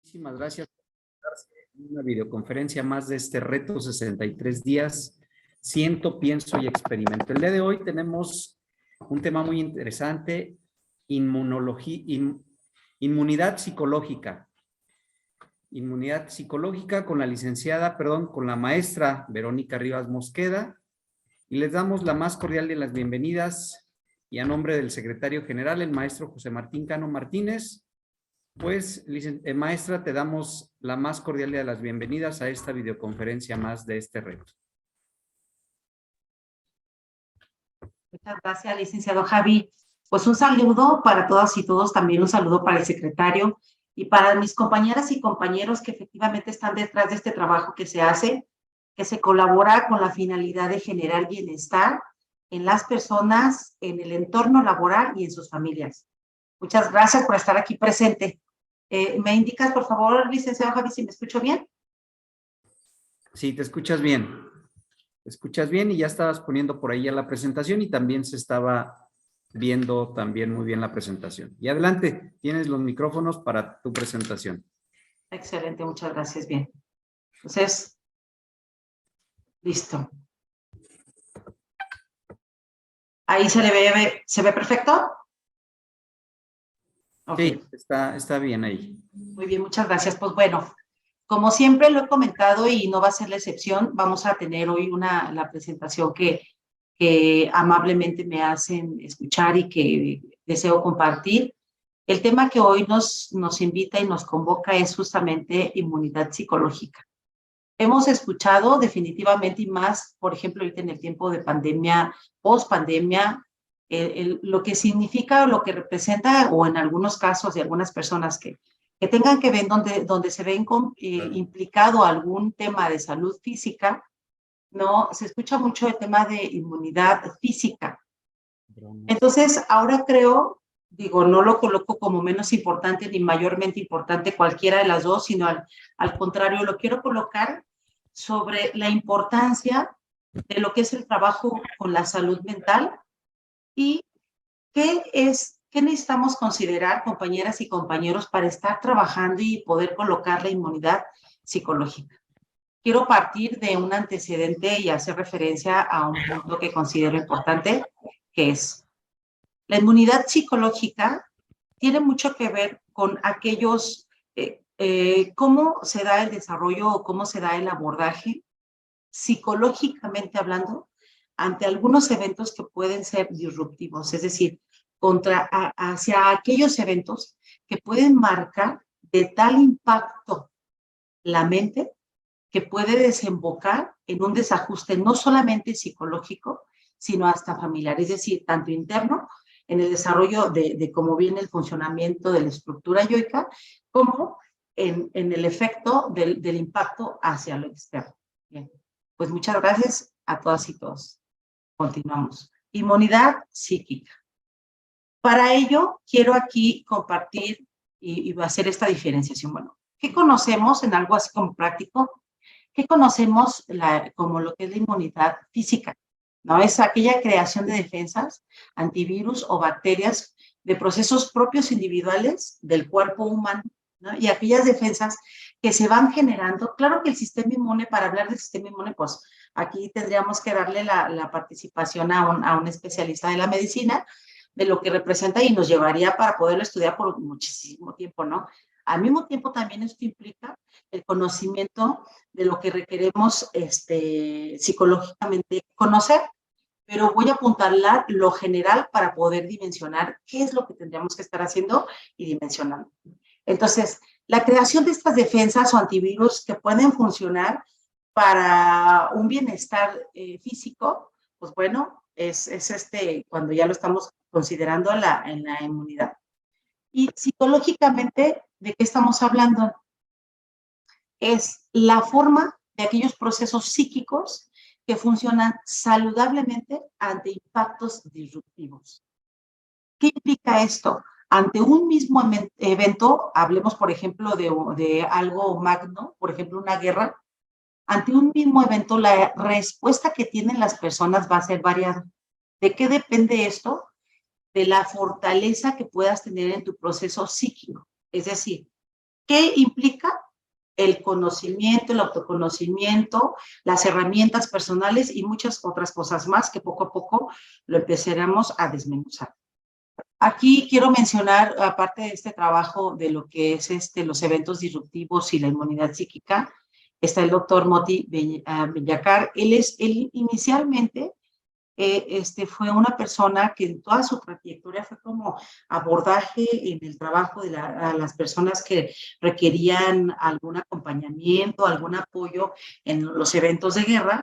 Muchísimas gracias por una videoconferencia más de este reto 63 días. Siento, pienso y experimento. El día de hoy tenemos un tema muy interesante, inmunidad psicológica. Inmunidad psicológica con con la maestra Verónica Rivas Mosqueda, y les damos la más cordial de las bienvenidas, y a nombre del secretario general, el maestro José Martín Cano Martínez, pues, maestra, te damos la más cordial de las bienvenidas a esta videoconferencia más de este reto. Muchas gracias, licenciado Javi. Pues un saludo para todas y todos, también un saludo para el secretario y para mis compañeras y compañeros que efectivamente están detrás de este trabajo que se hace, que se colabora con la finalidad de generar bienestar en las personas, en el entorno laboral y en sus familias. Muchas gracias por estar aquí presente. ¿Me indicas, por favor, licenciado Javi, si me escucho bien? Sí, te escuchas bien. Te escuchas bien y ya estabas poniendo por ahí ya la presentación y también se estaba viendo también muy bien la presentación. Y adelante, tienes los micrófonos para tu presentación. Excelente, muchas gracias. Bien. Entonces, listo. ¿Ahí se ve perfecto? Okay. Sí, está bien ahí. Muy bien, muchas gracias. Pues bueno, como siempre lo he comentado y no va a ser la excepción, vamos a tener hoy la presentación que amablemente me hacen escuchar y que deseo compartir. El tema que hoy nos invita y nos convoca es justamente inmunidad psicológica. Hemos escuchado definitivamente y más, por ejemplo, ahorita en el tiempo de pandemia, post-pandemia, lo que significa o lo que representa, o en algunos casos de algunas personas que tengan que ver donde se ven implicado algún tema de salud física, ¿no? Se escucha mucho el tema de inmunidad física. Entonces, ahora creo, digo, no lo coloco como menos importante ni mayormente importante cualquiera de las dos, sino al contrario, lo quiero colocar sobre la importancia de lo que es el trabajo con la salud mental y qué necesitamos considerar, compañeras y compañeros, para estar trabajando y poder colocar la inmunidad psicológica. Quiero partir de un antecedente y hacer referencia a un punto que considero importante, que es la inmunidad psicológica. Tiene mucho que ver con aquellos, cómo se da el desarrollo o cómo se da el abordaje psicológicamente hablando ante algunos eventos que pueden ser disruptivos, es decir, hacia aquellos eventos que pueden marcar de tal impacto la mente que puede desembocar en un desajuste no solamente psicológico, sino hasta familiar, es decir, tanto interno, en el desarrollo de cómo viene el funcionamiento de la estructura yoica, como en el efecto del impacto hacia lo externo. Bien, pues muchas gracias a todas y todos. Continuamos. Inmunidad psíquica. Para ello, quiero aquí compartir y hacer esta diferenciación. Bueno, ¿qué conocemos en algo así como práctico? ¿Qué conocemos como lo que es la inmunidad física? ¿No? Es aquella creación de defensas, antivirus o bacterias de procesos propios individuales del cuerpo humano, ¿no? Y aquellas defensas que se van generando. Claro que el sistema inmune, para hablar del sistema inmune, pues aquí tendríamos que darle la participación a un especialista de la medicina, de lo que representa y nos llevaría para poderlo estudiar por muchísimo tiempo, ¿no? Al mismo tiempo también esto implica el conocimiento de lo que requeremos psicológicamente conocer, pero voy a apuntalar lo general para poder dimensionar qué es lo que tendríamos que estar haciendo y dimensionando. Entonces, la creación de estas defensas o antivirus que pueden funcionar para un bienestar físico, pues bueno, es cuando ya lo estamos considerando en la inmunidad. Y psicológicamente, ¿de qué estamos hablando? Es la forma de aquellos procesos psíquicos que funcionan saludablemente ante impactos disruptivos. ¿Qué implica esto? Ante un mismo evento, hablemos por ejemplo de algo magno, por ejemplo una guerra, ante un mismo evento la respuesta que tienen las personas va a ser variada. ¿De qué depende esto? de la fortaleza que puedas tener en tu proceso psíquico. Es decir, ¿qué implica? El conocimiento, el autoconocimiento, las herramientas personales y muchas otras cosas más que poco a poco lo empezaremos a desmenuzar. Aquí quiero mencionar, aparte de este trabajo de lo que es los eventos disruptivos y la inmunidad psíquica, está el doctor Moti Bellacar. Él inicialmente fue una persona que en toda su trayectoria fue como abordaje en el trabajo de a las personas que requerían algún acompañamiento, algún apoyo en los eventos de guerra.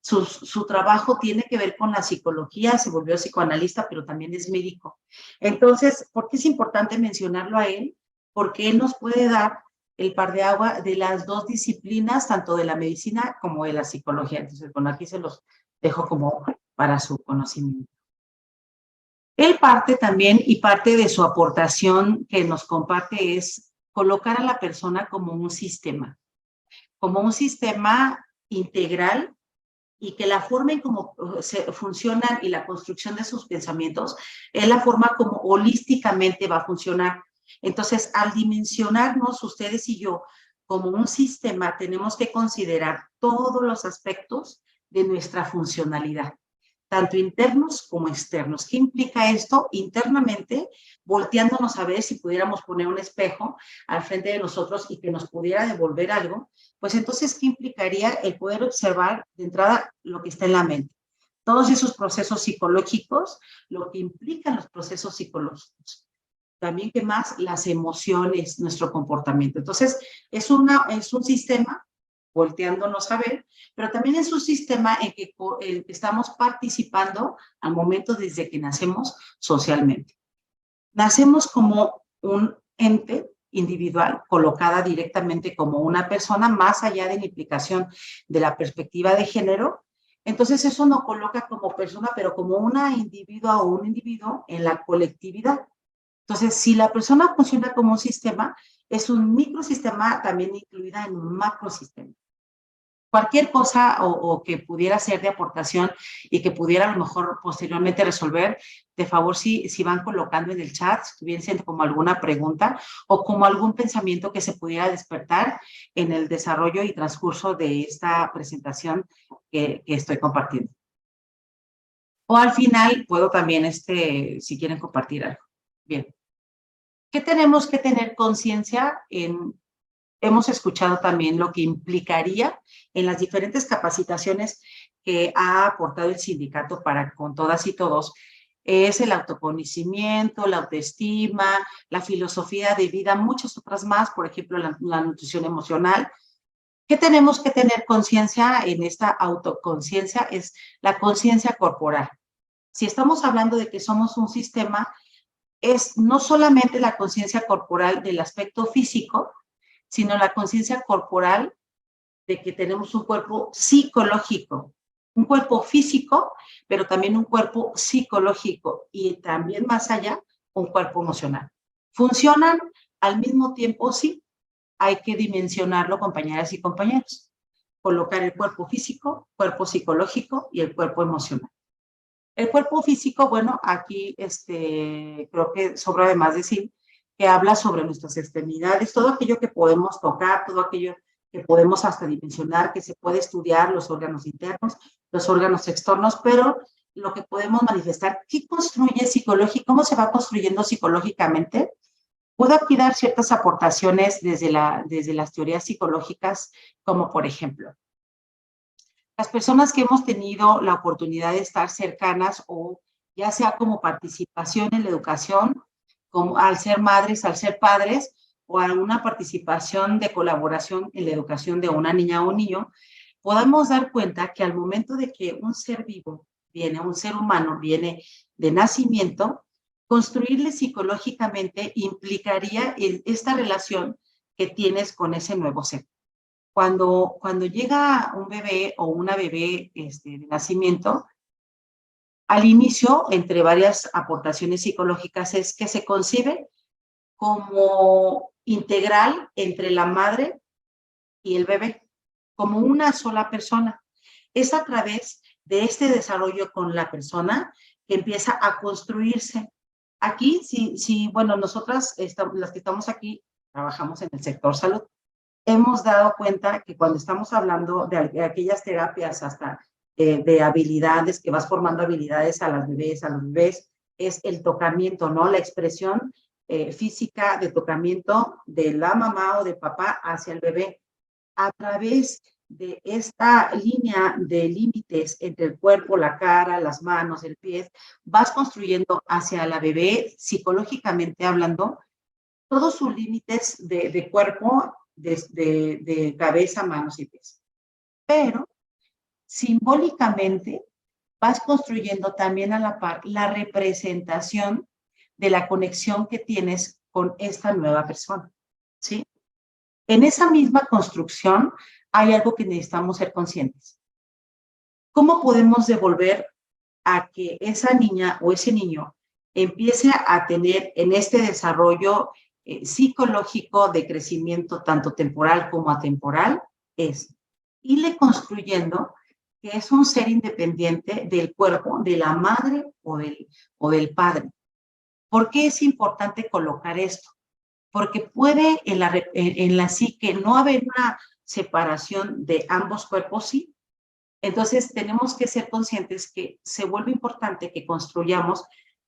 Su trabajo tiene que ver con la psicología, se volvió psicoanalista, pero también es médico. Entonces, ¿por qué es importante mencionarlo a él? Porque él nos puede dar el par de agua de las dos disciplinas, tanto de la medicina como de la psicología. Entonces, bueno, aquí se los dejo como para su conocimiento. Él parte también, y parte de su aportación que nos comparte, es colocar a la persona como un sistema integral, y que la forma en cómo funcionan y la construcción de sus pensamientos es la forma como holísticamente va a funcionar. Entonces, al dimensionarnos ustedes y yo como un sistema, tenemos que considerar todos los aspectos de nuestra funcionalidad, tanto internos como externos. ¿Qué implica esto? Internamente, volteándonos a ver, si pudiéramos poner un espejo al frente de nosotros y que nos pudiera devolver algo, pues entonces, ¿qué implicaría el poder observar de entrada lo que está en la mente? Todos esos procesos psicológicos, lo que implican los procesos psicológicos. También, ¿qué más? Las emociones, nuestro comportamiento. Entonces, es un sistema, volteándonos a ver, pero también es un sistema en que estamos participando al momento desde que nacemos socialmente. Nacemos como un ente individual, colocada directamente como una persona, más allá de la implicación de la perspectiva de género. Entonces, eso nos coloca como persona, pero como una individua o un individuo en la colectividad. Entonces, si la persona funciona como un sistema, es un microsistema también incluida en un macrosistema. Cualquier cosa o que pudiera ser de aportación y que pudiera a lo mejor posteriormente resolver, de favor, si van colocando en el chat, si tuviesen siendo como alguna pregunta o como algún pensamiento que se pudiera despertar en el desarrollo y transcurso de esta presentación que estoy compartiendo. O al final puedo también, si quieren compartir algo. Bien. ¿Qué tenemos que tener conciencia en? Hemos escuchado también lo que implicaría en las diferentes capacitaciones que ha aportado el sindicato para con todas y todos, es el autoconocimiento, la autoestima, la filosofía de vida, muchas otras más, por ejemplo, la nutrición emocional. ¿Qué tenemos que tener conciencia en esta autoconciencia? Es la conciencia corporal. Si estamos hablando de que somos un sistema, es no solamente la conciencia corporal del aspecto físico, sino la conciencia corporal de que tenemos un cuerpo psicológico, un cuerpo físico, pero también un cuerpo psicológico y también más allá, un cuerpo emocional. ¿Funcionan al mismo tiempo? Sí. Hay que dimensionarlo, compañeras y compañeros. Colocar el cuerpo físico, cuerpo psicológico y el cuerpo emocional. El cuerpo físico, bueno, aquí creo que sobra de más decir que habla sobre nuestras extremidades, todo aquello que podemos tocar, todo aquello que podemos hasta dimensionar, que se puede estudiar, los órganos internos, los órganos externos, pero lo que podemos manifestar, ¿qué construye psicológico? ¿Cómo se va construyendo psicológicamente? Puedo aquí dar ciertas aportaciones desde las teorías psicológicas, como por ejemplo, las personas que hemos tenido la oportunidad de estar cercanas o ya sea como participación en la educación, como al ser madres, al ser padres, o a una participación de colaboración en la educación de una niña o un niño, podemos dar cuenta que al momento de que un ser vivo viene, un ser humano viene de nacimiento, construirle psicológicamente implicaría esta relación que tienes con ese nuevo ser. Cuando llega un bebé o una bebé de nacimiento, al inicio, entre varias aportaciones psicológicas, es que se concibe como integral entre la madre y el bebé, como una sola persona. Es a través de este desarrollo con la persona que empieza a construirse Aquí, sí, bueno, nosotras, las que estamos aquí, trabajamos en el sector salud. Hemos dado cuenta que cuando estamos hablando de aquellas terapias hasta de habilidades, que vas formando habilidades a las bebés, a los bebés, es el tocamiento, ¿no? La expresión física de tocamiento de la mamá o del papá hacia el bebé. A través de esta línea de límites entre el cuerpo, la cara, las manos, el pie, vas construyendo hacia la bebé, psicológicamente hablando, todos sus límites de cuerpo, de cabeza, manos y pies. Pero simbólicamente vas construyendo también a la par la representación de la conexión que tienes con esta nueva persona, ¿sí? En esa misma construcción hay algo que necesitamos ser conscientes. ¿Cómo podemos devolver a que esa niña o ese niño empiece a tener en este desarrollo psicológico de crecimiento tanto temporal como atemporal? Es irle construyendo que es un ser independiente del cuerpo de la madre o del padre. ¿Por qué es importante colocar esto? Porque puede en la psique no haber una separación de ambos cuerpos, sí. Entonces tenemos que ser conscientes que se vuelve importante que construyamos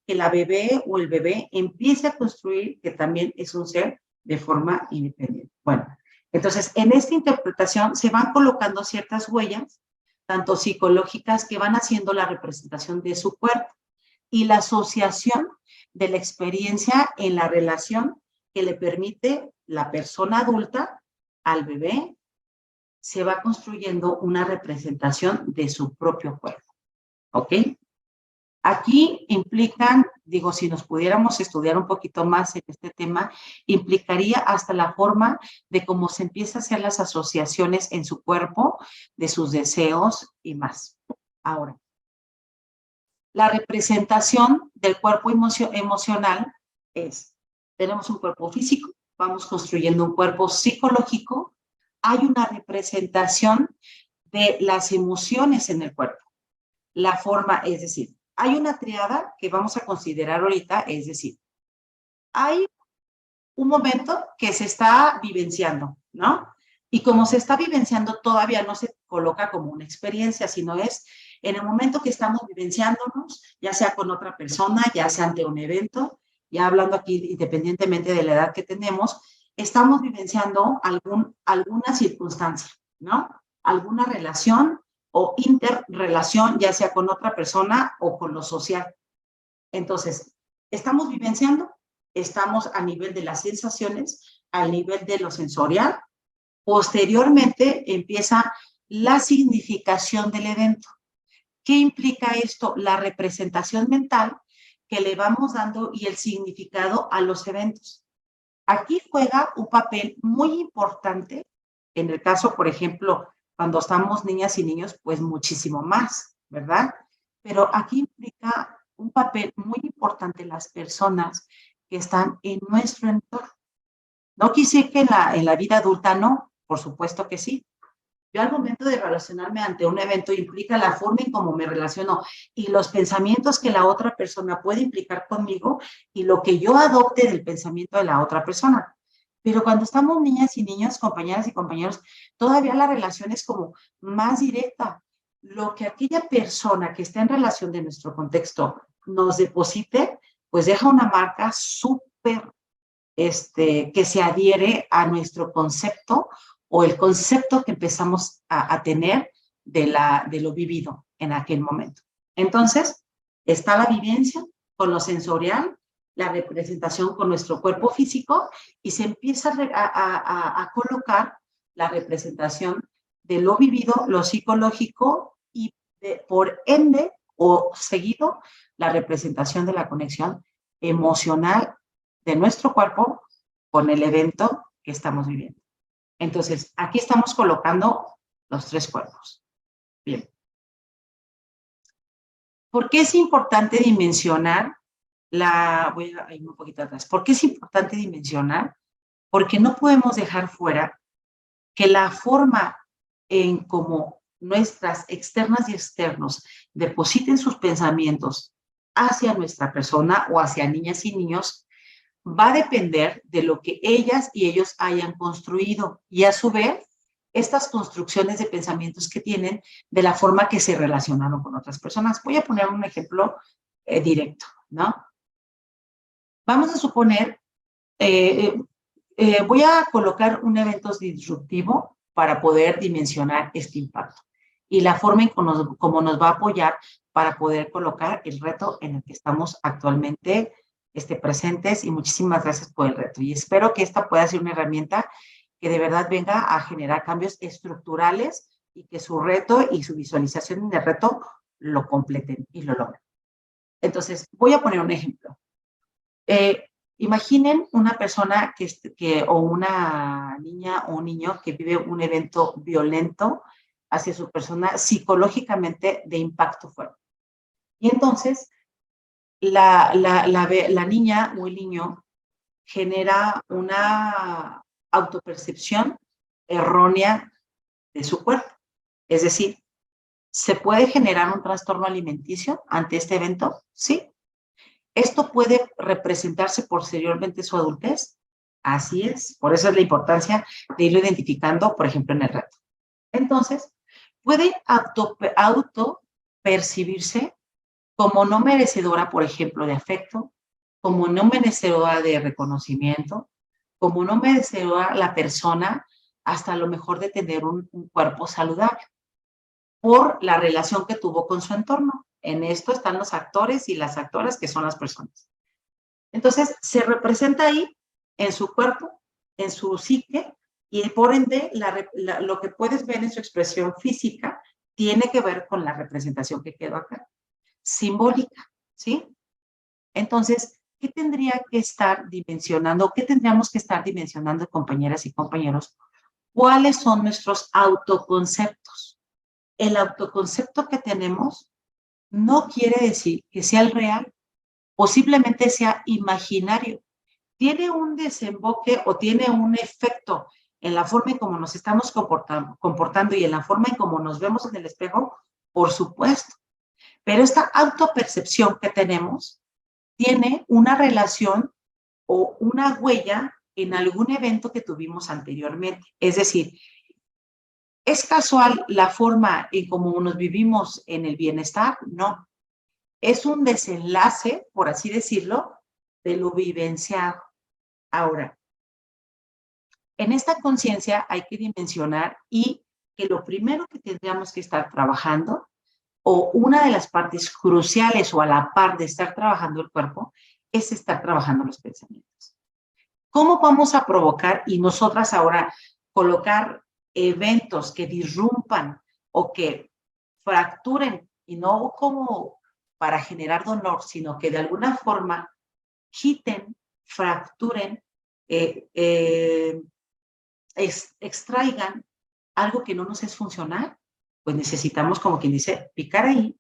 que la bebé o el bebé empiece a construir que también es un ser de forma independiente. Bueno, entonces en esta interpretación se van colocando ciertas huellas, tanto psicológicas, que van haciendo la representación de su cuerpo y la asociación de la experiencia en la relación que le permite la persona adulta al bebé, se va construyendo una representación de su propio cuerpo. ¿Ok? Aquí implican, digo, si nos pudiéramos estudiar un poquito más en este tema, implicaría hasta la forma de cómo se empieza a hacer las asociaciones en su cuerpo, de sus deseos y más. Ahora, la representación del cuerpo emocional es, tenemos un cuerpo físico, vamos construyendo un cuerpo psicológico, hay una representación de las emociones en el cuerpo. La forma, es decir, hay una triada que vamos a considerar ahorita, es decir, hay un momento que se está vivenciando, ¿no? Y como se está vivenciando, todavía no se coloca como una experiencia, sino es en el momento que estamos vivenciándonos, ya sea con otra persona, ya sea ante un evento, ya hablando aquí independientemente de la edad que tenemos, estamos vivenciando alguna circunstancia, ¿no? Alguna relación o interrelación, ya sea con otra persona o con lo social. Entonces, estamos vivenciando, estamos a nivel de las sensaciones, al nivel de lo sensorial. Posteriormente empieza la significación del evento. ¿Qué implica esto? La representación mental que le vamos dando y el significado a los eventos. Aquí juega un papel muy importante, en el caso, por ejemplo, cuando estamos niñas y niños, pues muchísimo más, ¿verdad? Pero aquí implica un papel muy importante las personas que están en nuestro entorno. No quise que en la vida adulta no, por supuesto que sí. Yo al momento de relacionarme ante un evento implica la forma en cómo me relaciono y los pensamientos que la otra persona puede implicar conmigo y lo que yo adopte del pensamiento de la otra persona. Pero cuando estamos niñas y niños, compañeras y compañeros, todavía la relación es como más directa. Lo que aquella persona que está en relación de nuestro contexto nos deposite, pues deja una marca súper que se adhiere a nuestro concepto o el concepto que empezamos a tener de lo vivido en aquel momento. Entonces, está la vivencia con lo sensorial, la representación con nuestro cuerpo físico y se empieza a colocar la representación de lo vivido, lo psicológico y por ende o seguido la representación de la conexión emocional de nuestro cuerpo con el evento que estamos viviendo. Entonces, aquí estamos colocando los tres cuerpos. Bien. ¿Por qué es importante dimensionar voy a ir un poquito atrás. ¿Por qué es importante dimensionar? Porque no podemos dejar fuera que la forma en cómo nuestras externas y externos depositen sus pensamientos hacia nuestra persona o hacia niñas y niños va a depender de lo que ellas y ellos hayan construido y a su vez estas construcciones de pensamientos que tienen de la forma que se relacionaron con otras personas. Voy a poner un ejemplo directo, ¿no? Vamos a suponer, voy a colocar un evento disruptivo para poder dimensionar este impacto y la forma en cómo nos va a apoyar para poder colocar el reto en el que estamos actualmente presentes y muchísimas gracias por el reto. Y espero que esta pueda ser una herramienta que de verdad venga a generar cambios estructurales y que su reto y su visualización del reto lo completen y lo logren. Entonces, voy a poner un ejemplo. Imaginen una persona o una niña o un niño que vive un evento violento hacia su persona psicológicamente de impacto fuerte. Y entonces, la niña o el niño genera una autopercepción errónea de su cuerpo. Es decir, ¿se puede generar un trastorno alimenticio ante este evento? Sí. ¿Esto puede representarse posteriormente su adultez? Así es. Por eso es la importancia de irlo identificando, por ejemplo, en el reto. Entonces, puede auto-percibirse como no merecedora, por ejemplo, de afecto, como no merecedora de reconocimiento, como no merecedora la persona hasta lo mejor de tener un cuerpo saludable por la relación que tuvo con su entorno. En esto están los actores y las actoras que son las personas. Entonces, se representa ahí en su cuerpo, en su psique, y por ende, lo que puedes ver en su expresión física tiene que ver con la representación que quedó acá, simbólica, ¿sí? Entonces, ¿qué tendría que estar dimensionando? ¿Qué tendríamos que estar dimensionando, compañeras y compañeros? ¿Cuáles son nuestros autoconceptos? El autoconcepto que tenemos no quiere decir que sea el real, posiblemente sea imaginario. Tiene un desemboque o tiene un efecto en la forma en cómo nos estamos comportando y en la forma en cómo nos vemos en el espejo, por supuesto. Pero esta autopercepción que tenemos tiene una relación o una huella en algún evento que tuvimos anteriormente. Es decir, ¿es casual la forma en cómo nos vivimos en el bienestar? No. Es un desenlace, por así decirlo, de lo vivenciado. Ahora, en esta conciencia hay que dimensionar y que lo primero que tendríamos que estar trabajando, o una de las partes cruciales o a la par de estar trabajando el cuerpo, es estar trabajando los pensamientos. ¿Cómo vamos a provocar y nosotras ahora colocar eventos que disrumpan o que fracturen, y no como para generar dolor, sino que de alguna forma quiten, fracturen, extraigan algo que no nos es funcional? Pues necesitamos, como quien dice, picar ahí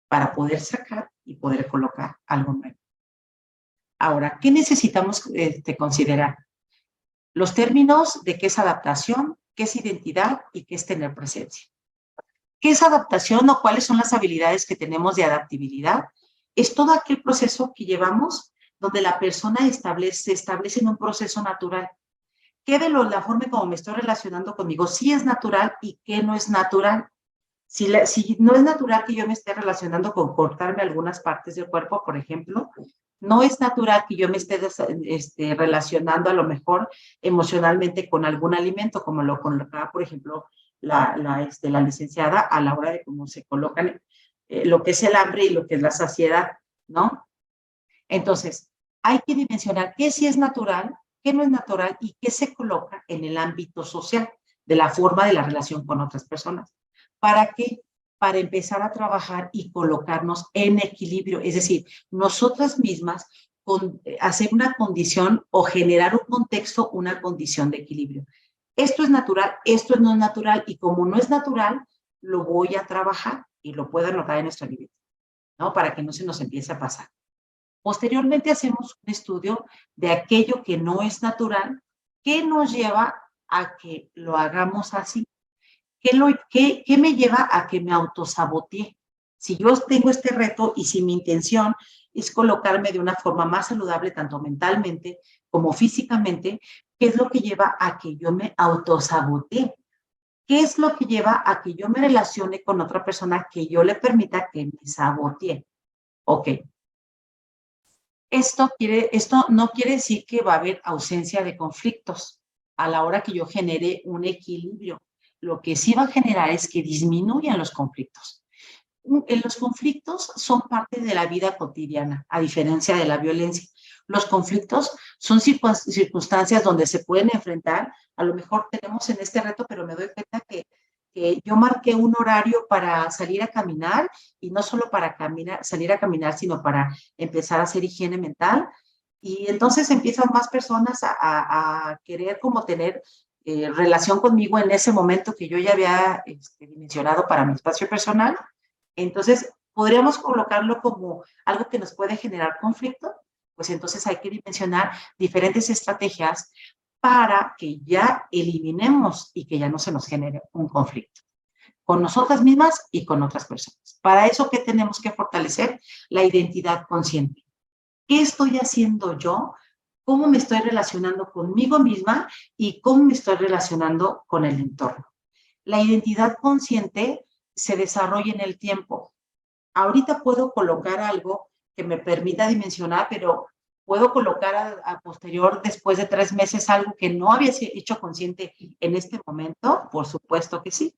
para poder sacar y poder colocar algo nuevo. Ahora, ¿qué necesitamos considerar? Los términos de qué es adaptación, qué es identidad y qué es tener presencia. ¿Qué es adaptación o cuáles son las habilidades que tenemos de adaptabilidad? Es todo aquel proceso que llevamos donde la persona se establece en un proceso natural. ¿Qué de la forma como me estoy relacionando conmigo sí es natural y qué no es natural? Si no es natural que yo me esté relacionando con cortarme algunas partes del cuerpo, por ejemplo, no es natural que yo me esté relacionando a lo mejor emocionalmente con algún alimento, como lo colocaba, por ejemplo, la licenciada a la hora de cómo se colocan lo que es el hambre y lo que es la saciedad, ¿no? Entonces, hay que dimensionar qué sí es natural, qué no es natural y qué se coloca en el ámbito social, de la forma de la relación con otras personas. ¿Para qué? Para empezar a trabajar y colocarnos en equilibrio, es decir, nosotras mismas hacer una condición o generar un contexto, una condición de equilibrio. Esto es natural, esto no es natural, y como no es natural, lo voy a trabajar y lo puedo anotar en nuestro libro, ¿no? Para que no se nos empiece a pasar. Posteriormente hacemos un estudio de aquello que no es natural, que nos lleva a que lo hagamos así. ¿Qué me lleva a que me autosabotee? Si yo tengo este reto y si mi intención es colocarme de una forma más saludable, tanto mentalmente como físicamente, que es lo que lleva a que yo me autosabotee. ¿Qué es lo que lleva a que yo me relacione con otra persona que yo le permita que me sabotee? Ok. Esto no quiere decir que va a haber ausencia de conflictos a la hora que yo genere un equilibrio. Lo que sí va a generar es que disminuyan los conflictos. Los conflictos son parte de la vida cotidiana, a diferencia de la violencia. Los conflictos son circunstancias donde se pueden enfrentar. A lo mejor tenemos en este reto, pero me doy cuenta que yo marqué un horario para salir a caminar y no solo para salir a caminar, sino para empezar a hacer higiene mental. Y entonces empiezan más personas a querer como tener relación conmigo en ese momento que yo ya había dimensionado para mi espacio personal. Entonces, podríamos colocarlo como algo que nos puede generar conflicto, pues entonces hay que dimensionar diferentes estrategias para que ya eliminemos y que ya no se nos genere un conflicto con nosotras mismas y con otras personas. Para eso, ¿qué tenemos que fortalecer? La identidad consciente. ¿Qué estoy haciendo yo? ¿Cómo me estoy relacionando conmigo misma y cómo me estoy relacionando con el entorno? La identidad consciente se desarrolla en el tiempo. Ahorita puedo colocar algo que me permita dimensionar, pero puedo colocar a posterior, después de 3 meses, algo que no había hecho consciente en este momento. Por supuesto que sí.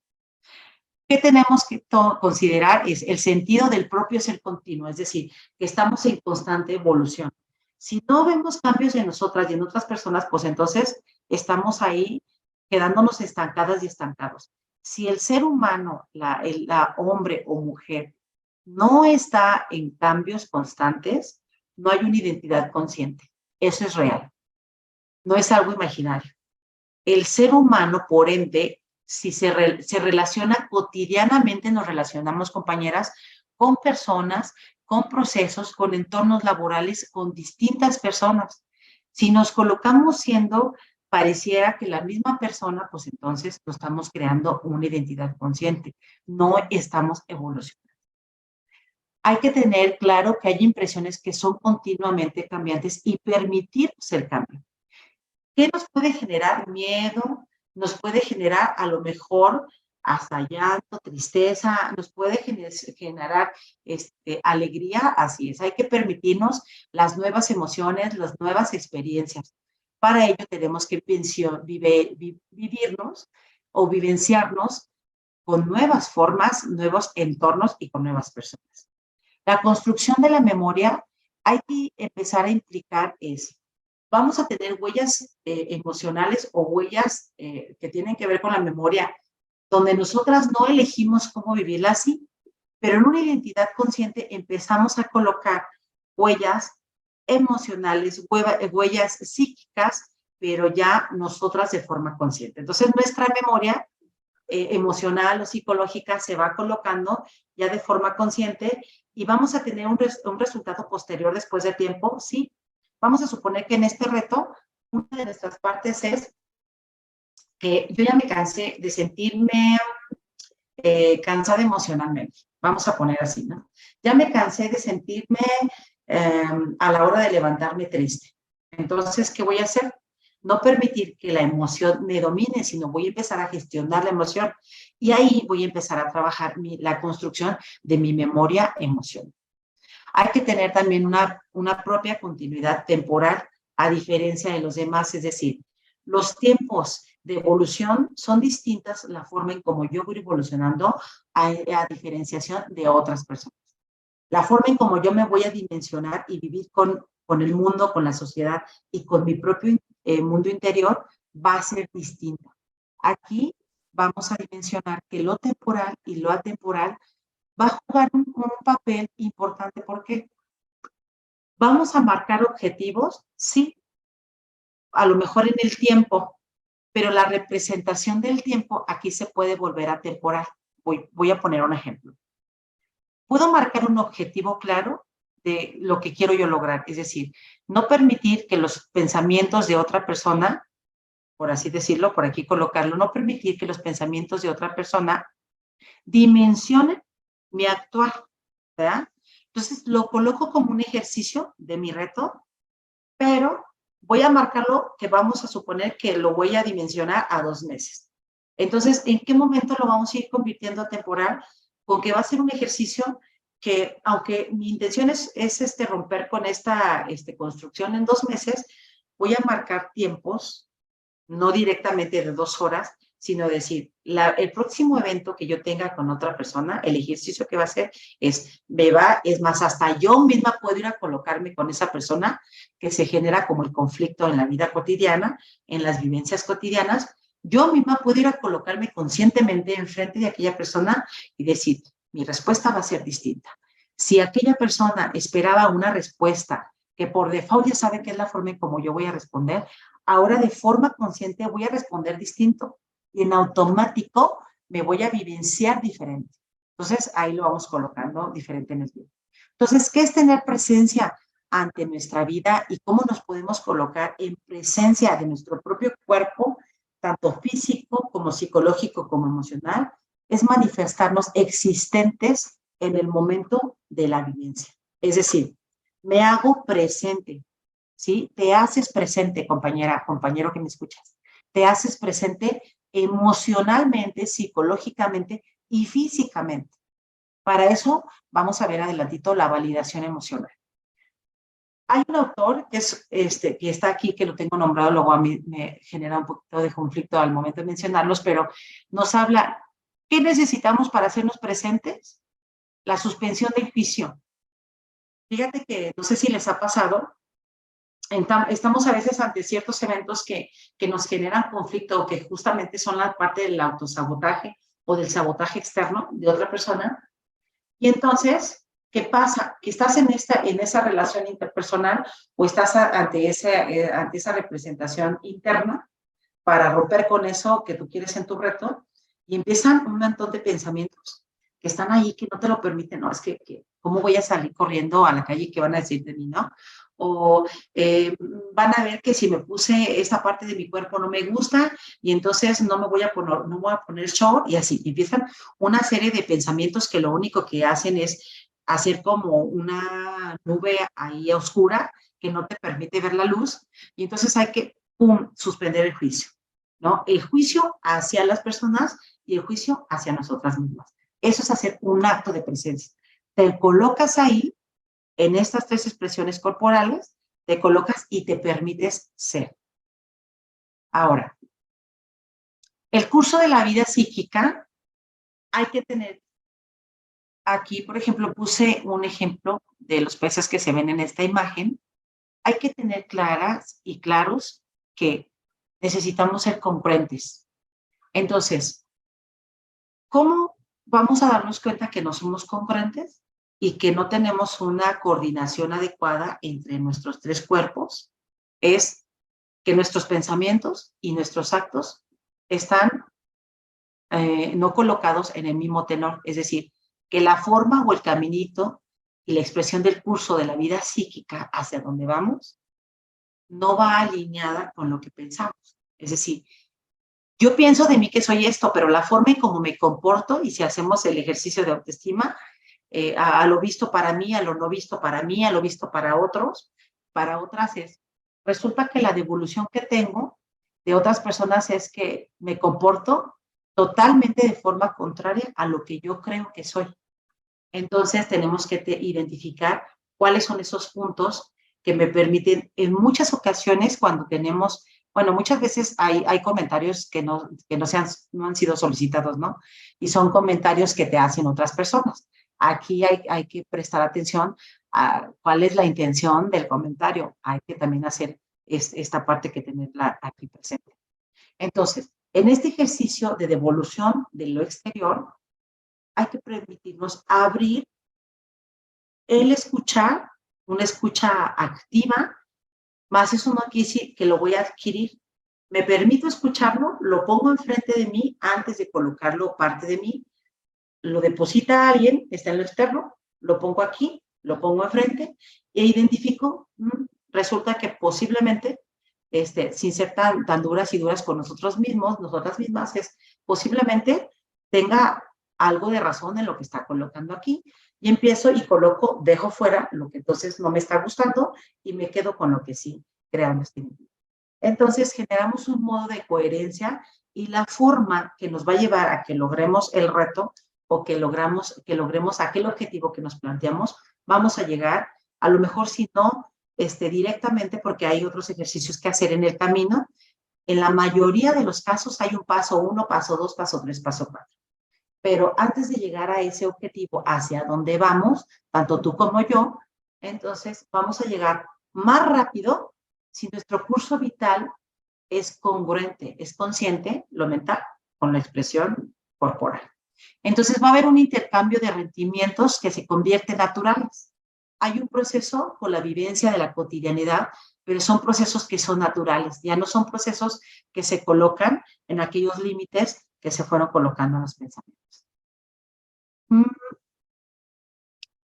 ¿Qué tenemos que considerar? Es el sentido del propio ser continuo, es decir, que estamos en constante evolución. Si no vemos cambios en nosotras y en otras personas, pues entonces estamos ahí quedándonos estancadas y estancados. Si el ser humano, la hombre o mujer, no está en cambios constantes, no hay una identidad consciente. Eso es real, no es algo imaginario. El ser humano, por ende, si se relaciona cotidianamente, nos relacionamos, compañeras, con personas, con procesos, con entornos laborales, con distintas personas. Si nos colocamos siendo, pareciera que la misma persona, pues entonces no estamos creando una identidad consciente, no estamos evolucionando. Hay que tener claro que hay impresiones que son continuamente cambiantes y permitirnos el cambio. ¿Qué nos puede generar miedo? Nos puede generar a lo mejor hasta llanto, tristeza, nos puede generar alegría, así es. Hay que permitirnos las nuevas emociones, las nuevas experiencias. Para ello tenemos que vivirnos o vivenciarnos con nuevas formas, nuevos entornos y con nuevas personas. La construcción de la memoria hay que empezar a implicar eso. Vamos a tener huellas emocionales o huellas que tienen que ver con la memoria, donde nosotras no elegimos cómo vivirla así, pero en una identidad consciente empezamos a colocar huellas emocionales, huellas psíquicas, pero ya nosotras de forma consciente. Entonces, nuestra memoria emocional o psicológica se va colocando ya de forma consciente y vamos a tener un resultado posterior después de tiempo, sí. Vamos a suponer que en este reto, una de nuestras partes es que yo ya me cansé de sentirme cansada emocionalmente. Vamos a poner así, ¿no? Ya me cansé de sentirme a la hora de levantarme triste. Entonces, ¿qué voy a hacer? No permitir que la emoción me domine, sino voy a empezar a gestionar la emoción. Y ahí voy a empezar a trabajar la construcción de mi memoria emocional. Hay que tener también una propia continuidad temporal, a diferencia de los demás, es decir, los tiempos de evolución son distintas, la forma en cómo yo voy evolucionando a diferenciación de otras personas. La forma en cómo yo me voy a dimensionar y vivir con el mundo, con la sociedad y con mi propio mundo interior va a ser distinta. Aquí vamos a dimensionar que lo temporal y lo atemporal va a jugar un papel importante porque vamos a marcar objetivos, sí, a lo mejor en el tiempo, pero la representación del tiempo aquí se puede volver atemporal. Voy a poner un ejemplo. Puedo marcar un objetivo claro de lo que quiero yo lograr, es decir, no permitir que los pensamientos de otra persona, por así decirlo, por aquí colocarlo, no permitir que los pensamientos de otra persona dimensionen mi actuar, ¿verdad? Entonces, lo coloco como un ejercicio de mi reto, pero voy a marcarlo que vamos a suponer que lo voy a dimensionar a 2 meses. Entonces, ¿en qué momento lo vamos a ir convirtiendo a temporal? Con que va a ser un ejercicio que, aunque mi intención es romper con esta construcción en 2 meses, voy a marcar tiempos, no directamente de 2 horas, sino decir, el próximo evento que yo tenga con otra persona, el ejercicio que va a hacer es más, hasta yo misma puedo ir a colocarme con esa persona que se genera como el conflicto en la vida cotidiana, en las vivencias cotidianas. Yo misma puedo ir a colocarme conscientemente enfrente de aquella persona y decir, mi respuesta va a ser distinta. Si aquella persona esperaba una respuesta que por default ya sabe que es la forma en como yo voy a responder, ahora de forma consciente voy a responder distinto y en automático me voy a vivenciar diferente. Entonces, ahí lo vamos colocando diferente en el tiempo. Entonces, ¿qué es tener presencia ante nuestra vida y cómo nos podemos colocar en presencia de nuestro propio cuerpo, tanto físico como psicológico como emocional? Es manifestarnos existentes en el momento de la vivencia. Es decir, me hago presente, ¿sí? Te haces presente, compañera, compañero que me escuchas. Te haces presente emocionalmente, psicológicamente y físicamente. Para eso vamos a ver adelantito la validación emocional. Hay un autor que, que está aquí, que lo tengo nombrado, luego a mí me genera un poquito de conflicto al momento de mencionarlos, pero nos habla, ¿qué necesitamos para hacernos presentes? La suspensión del juicio. Fíjate que, no sé si les ha pasado, estamos a veces ante ciertos eventos que nos generan conflicto o que justamente son la parte del autosabotaje o del sabotaje externo de otra persona. Y entonces, ¿qué pasa? Que estás en esa relación interpersonal o estás ante esa representación interna para romper con eso que tú quieres en tu reto y empiezan un montón de pensamientos que están ahí que no te lo permiten, ¿no? Es que ¿cómo voy a salir corriendo a la calle? ¿Qué van a decir de mí, no? O van a ver que si me puse esta parte de mi cuerpo no me gusta y entonces no voy a poner short y así. Empiezan una serie de pensamientos que lo único que hacen es hacer como una nube ahí oscura que no te permite ver la luz y entonces hay que suspender el juicio, ¿no? El juicio hacia las personas y el juicio hacia nosotras mismas. Eso es hacer un acto de presencia. Te colocas ahí, en estas 3 expresiones corporales, te colocas y te permites ser. Ahora, el curso de la vida psíquica, hay que tener, aquí, por ejemplo, puse un ejemplo de los peces que se ven en esta imagen. Hay que tener claras y claros que necesitamos ser congruentes. Entonces, ¿cómo vamos a darnos cuenta que no somos congruentes y que no tenemos una coordinación adecuada entre nuestros 3 cuerpos? Es que nuestros pensamientos y nuestros actos están no colocados en el mismo tenor, es decir, que la forma o el caminito y la expresión del curso de la vida psíquica hacia donde vamos no va alineada con lo que pensamos. Es decir, yo pienso de mí que soy esto, pero la forma en cómo me comporto, y si hacemos el ejercicio de autoestima, a lo visto para mí, a lo no visto para mí, a lo visto para otros, para otras resulta que la devolución que tengo de otras personas es que me comporto totalmente de forma contraria a lo que yo creo que soy. Entonces tenemos que identificar cuáles son esos puntos que me permiten, en muchas ocasiones cuando tenemos, bueno, muchas veces hay comentarios que no han sido solicitados, ¿no? Y son comentarios que te hacen otras personas. Aquí hay que prestar atención a cuál es la intención del comentario. Hay que también hacer esta parte que tenerla aquí presente. Entonces, en este ejercicio de devolución de lo exterior, hay que permitirnos abrir el escuchar, una escucha activa, más eso no quiere decir que lo voy a adquirir. Me permito escucharlo, lo pongo enfrente de mí antes de colocarlo parte de mí, lo deposita alguien, está en lo externo, lo pongo aquí, lo pongo enfrente e identifico, resulta que posiblemente, sin ser tan duras y duras con nosotros mismos, nosotras mismas, posiblemente tenga algo de razón en lo que está colocando aquí. Y empiezo y coloco, dejo fuera lo que entonces no me está gustando y me quedo con lo que sí, creando este individuo. Entonces generamos un modo de coherencia y la forma que nos va a llevar a que logremos el reto o que logremos aquel objetivo que nos planteamos, vamos a llegar, a lo mejor si no directamente, porque hay otros ejercicios que hacer en el camino. En la mayoría de los casos hay un paso 1, paso 2, paso 3, paso 4. Pero antes de llegar a ese objetivo, hacia donde vamos, tanto tú como yo, entonces vamos a llegar más rápido si nuestro curso vital es congruente, es consciente, lo mental, con la expresión corporal. Entonces va a haber un intercambio de rendimientos que se convierten naturales. Hay un proceso con la vivencia de la cotidianidad, pero son procesos que son naturales, ya no son procesos que se colocan en aquellos límites que se fueron colocando en los pensamientos.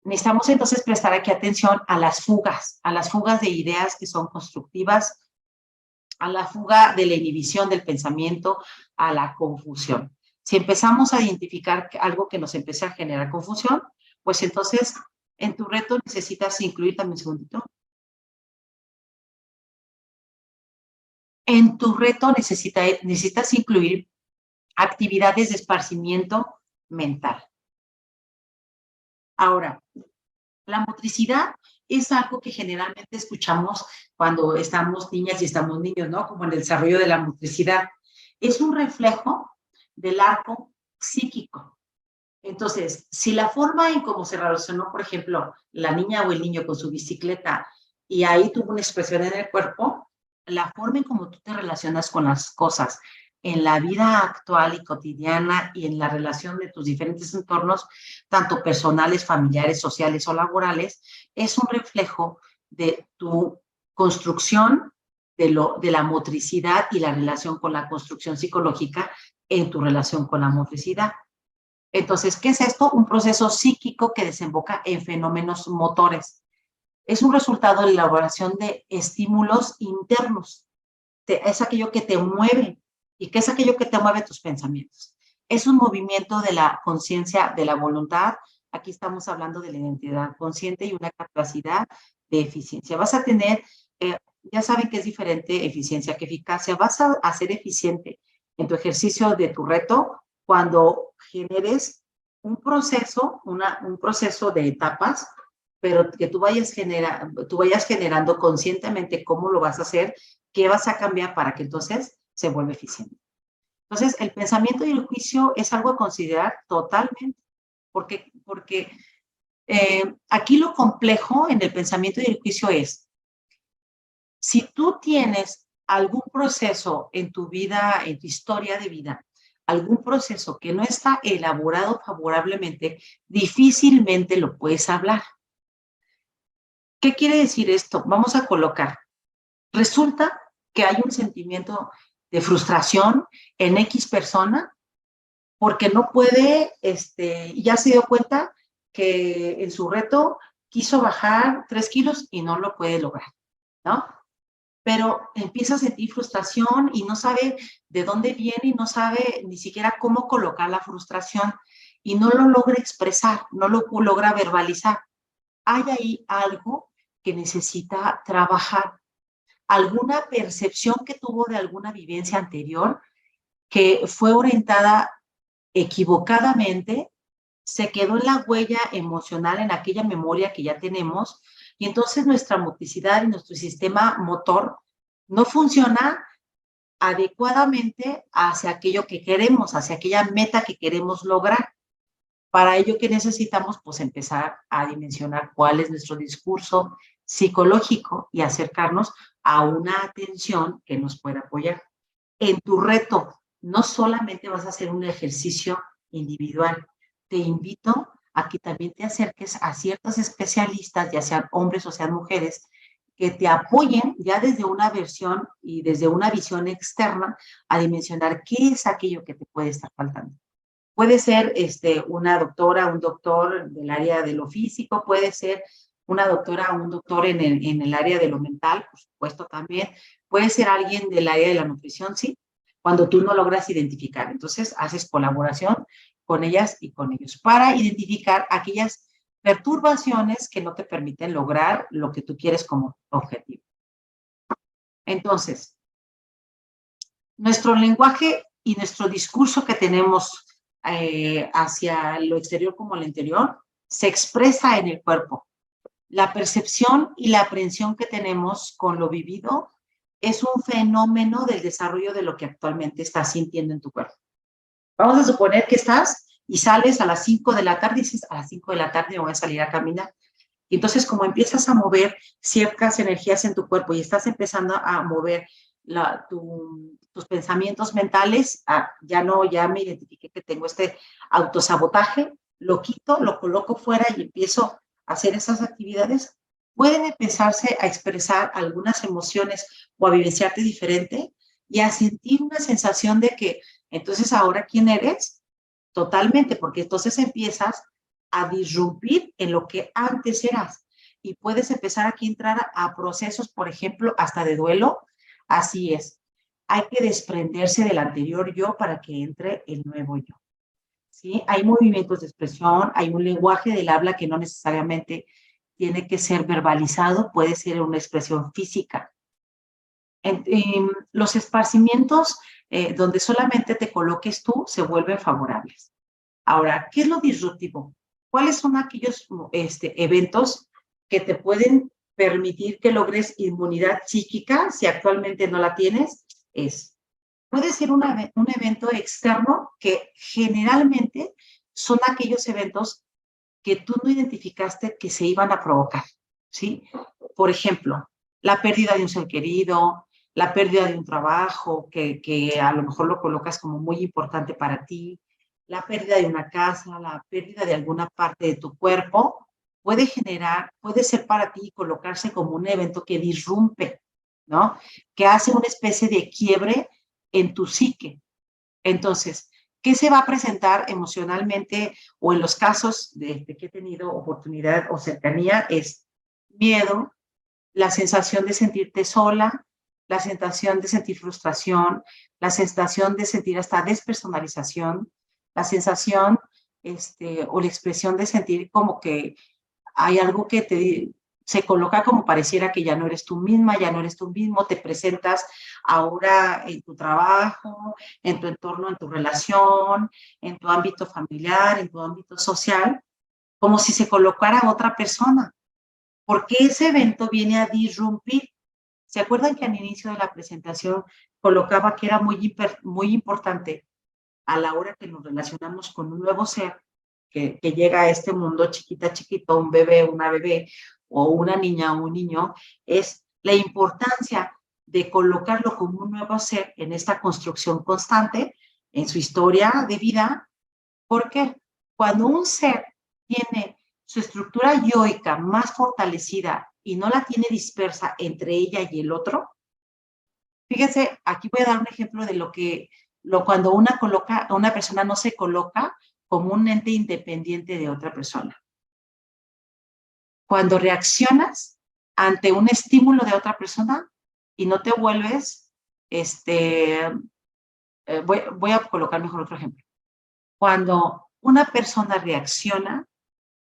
Necesitamos entonces prestar aquí atención a las fugas de ideas que son constructivas, a la fuga de la inhibición del pensamiento, a la confusión. Si empezamos a identificar algo que nos empieza a generar confusión, pues entonces en tu reto necesitas incluir también un segundito. En tu reto necesitas incluir actividades de esparcimiento mental. Ahora, la motricidad es algo que generalmente escuchamos cuando estamos niñas y estamos niños, ¿no? Como en el desarrollo de la motricidad. Es un reflejo del arco psíquico. Entonces, si la forma en cómo se relacionó, por ejemplo, la niña o el niño con su bicicleta y ahí tuvo una expresión en el cuerpo, la forma en cómo tú te relacionas con las cosas en la vida actual y cotidiana y en la relación de tus diferentes entornos, tanto personales, familiares, sociales o laborales, es un reflejo de tu construcción de la motricidad y la relación con la construcción psicológica en tu relación con la motricidad. Entonces, ¿qué es esto? Un proceso psíquico que desemboca en fenómenos motores. Es un resultado de la elaboración de estímulos internos. Es aquello que te mueve. ¿Y qué es aquello que te mueve tus pensamientos? Es un movimiento de la conciencia, de la voluntad. Aquí estamos hablando de la identidad consciente y una capacidad de eficiencia. Vas a tener, ya saben que es diferente eficiencia que eficacia. Vas a ser eficiente en tu ejercicio de tu reto cuando generes un proceso de etapas, pero que tú vayas generando conscientemente cómo lo vas a hacer, qué vas a cambiar para que entonces se vuelva eficiente. Entonces, el pensamiento y el juicio es algo a considerar totalmente, porque aquí lo complejo en el pensamiento y el juicio es, si tú tienes algún proceso en tu vida, en tu historia de vida, algún proceso que no está elaborado favorablemente, difícilmente lo puedes hablar. ¿Qué quiere decir esto? Vamos a colocar. Resulta que hay un sentimiento de frustración en X persona porque no puede, ya se dio cuenta que en su reto quiso bajar 3 kilos y no lo puede lograr, ¿no? Pero empieza a sentir frustración y no sabe de dónde viene y no sabe ni siquiera cómo colocar la frustración y no lo logra expresar, no lo logra verbalizar. Hay ahí algo que necesita trabajar, alguna percepción que tuvo de alguna vivencia anterior que fue orientada equivocadamente, se quedó en la huella emocional, en aquella memoria que ya tenemos, y entonces nuestra motricidad y nuestro sistema motor no funciona adecuadamente hacia aquello que queremos, hacia aquella meta que queremos lograr. Para ello, ¿qué necesitamos? Pues empezar a dimensionar cuál es nuestro discurso psicológico y acercarnos a una atención que nos pueda apoyar. En tu reto, no solamente vas a hacer un ejercicio individual, te invito a que también te acerques a ciertos especialistas, ya sean hombres o sean mujeres, que te apoyen ya desde una versión y desde una visión externa a dimensionar qué es aquello que te puede estar faltando. Puede ser una doctora, un doctor del área de lo físico, puede ser una doctora o un doctor en el área de lo mental, por supuesto también, puede ser alguien del área de la nutrición, sí, cuando tú no logras identificar. Entonces, haces colaboración con ellas y con ellos para identificar aquellas perturbaciones que no te permiten lograr lo que tú quieres como objetivo. Entonces, nuestro lenguaje y nuestro discurso que tenemos hacia lo exterior como al interior se expresa en el cuerpo. La percepción y la aprehensión que tenemos con lo vivido es un fenómeno del desarrollo de lo que actualmente estás sintiendo en tu cuerpo. Vamos a suponer que estás y sales a las 5 de la tarde y dices, a las 5 de la tarde me voy a salir a caminar. Y entonces, como empiezas a mover ciertas energías en tu cuerpo y estás empezando a mover tus pensamientos mentales, ya me identifiqué que tengo este autosabotaje, lo quito, lo coloco fuera y empiezo a hacer esas actividades, pueden empezarse a expresar algunas emociones o a vivenciarte diferente y a sentir una sensación de que, entonces, ¿ahora quién eres? Totalmente, porque entonces empiezas a disrumpir en lo que antes eras y puedes empezar aquí a entrar a procesos, por ejemplo, hasta de duelo. Así es, hay que desprenderse del anterior yo para que entre el nuevo yo. ¿Sí? Hay movimientos de expresión, hay un lenguaje del habla que no necesariamente tiene que ser verbalizado, puede ser una expresión física. Los esparcimientos donde solamente te coloques tú se vuelven favorables. Ahora, ¿qué es lo disruptivo? ¿Cuáles son aquellos eventos que te pueden permitir que logres inmunidad psíquica si actualmente no la tienes? Puede ser un evento externo que generalmente son aquellos eventos que tú no identificaste que se iban a provocar, ¿sí? Por ejemplo, la pérdida de un ser querido, la pérdida de un trabajo que a lo mejor lo colocas como muy importante para ti, la pérdida de una casa, la pérdida de alguna parte de tu cuerpo, puede ser para ti colocarse como un evento que disrumpe, ¿no? Que hace una especie de quiebre en tu psique. Entonces, ¿qué se va a presentar emocionalmente o en los casos de que he tenido oportunidad o cercanía? Es miedo, la sensación de sentirte sola, la sensación de sentir frustración, la sensación de sentir hasta despersonalización, la sensación o la expresión de sentir como que hay algo que se coloca como pareciera que ya no eres tú misma, ya no eres tú mismo, te presentas ahora en tu trabajo, en tu entorno, en tu relación, en tu ámbito familiar, en tu ámbito social, como si se colocara otra persona, porque ese evento viene a disrumpir. ¿Se acuerdan que al inicio de la presentación colocaba que era muy importante a la hora que nos relacionamos con un nuevo ser que llega a este mundo chiquito, un bebé, una bebé, o una niña o un niño, es la importancia de colocarlo como un nuevo ser en esta construcción constante, en su historia de vida, porque cuando un ser tiene su estructura yoica más fortalecida y no la tiene dispersa entre ella y el otro, fíjense, aquí voy a dar un ejemplo de cuando una persona no se coloca como un ente independiente de otra persona. Cuando reaccionas ante un estímulo de otra persona y no te vuelves, voy a colocar mejor otro ejemplo. Cuando una persona reacciona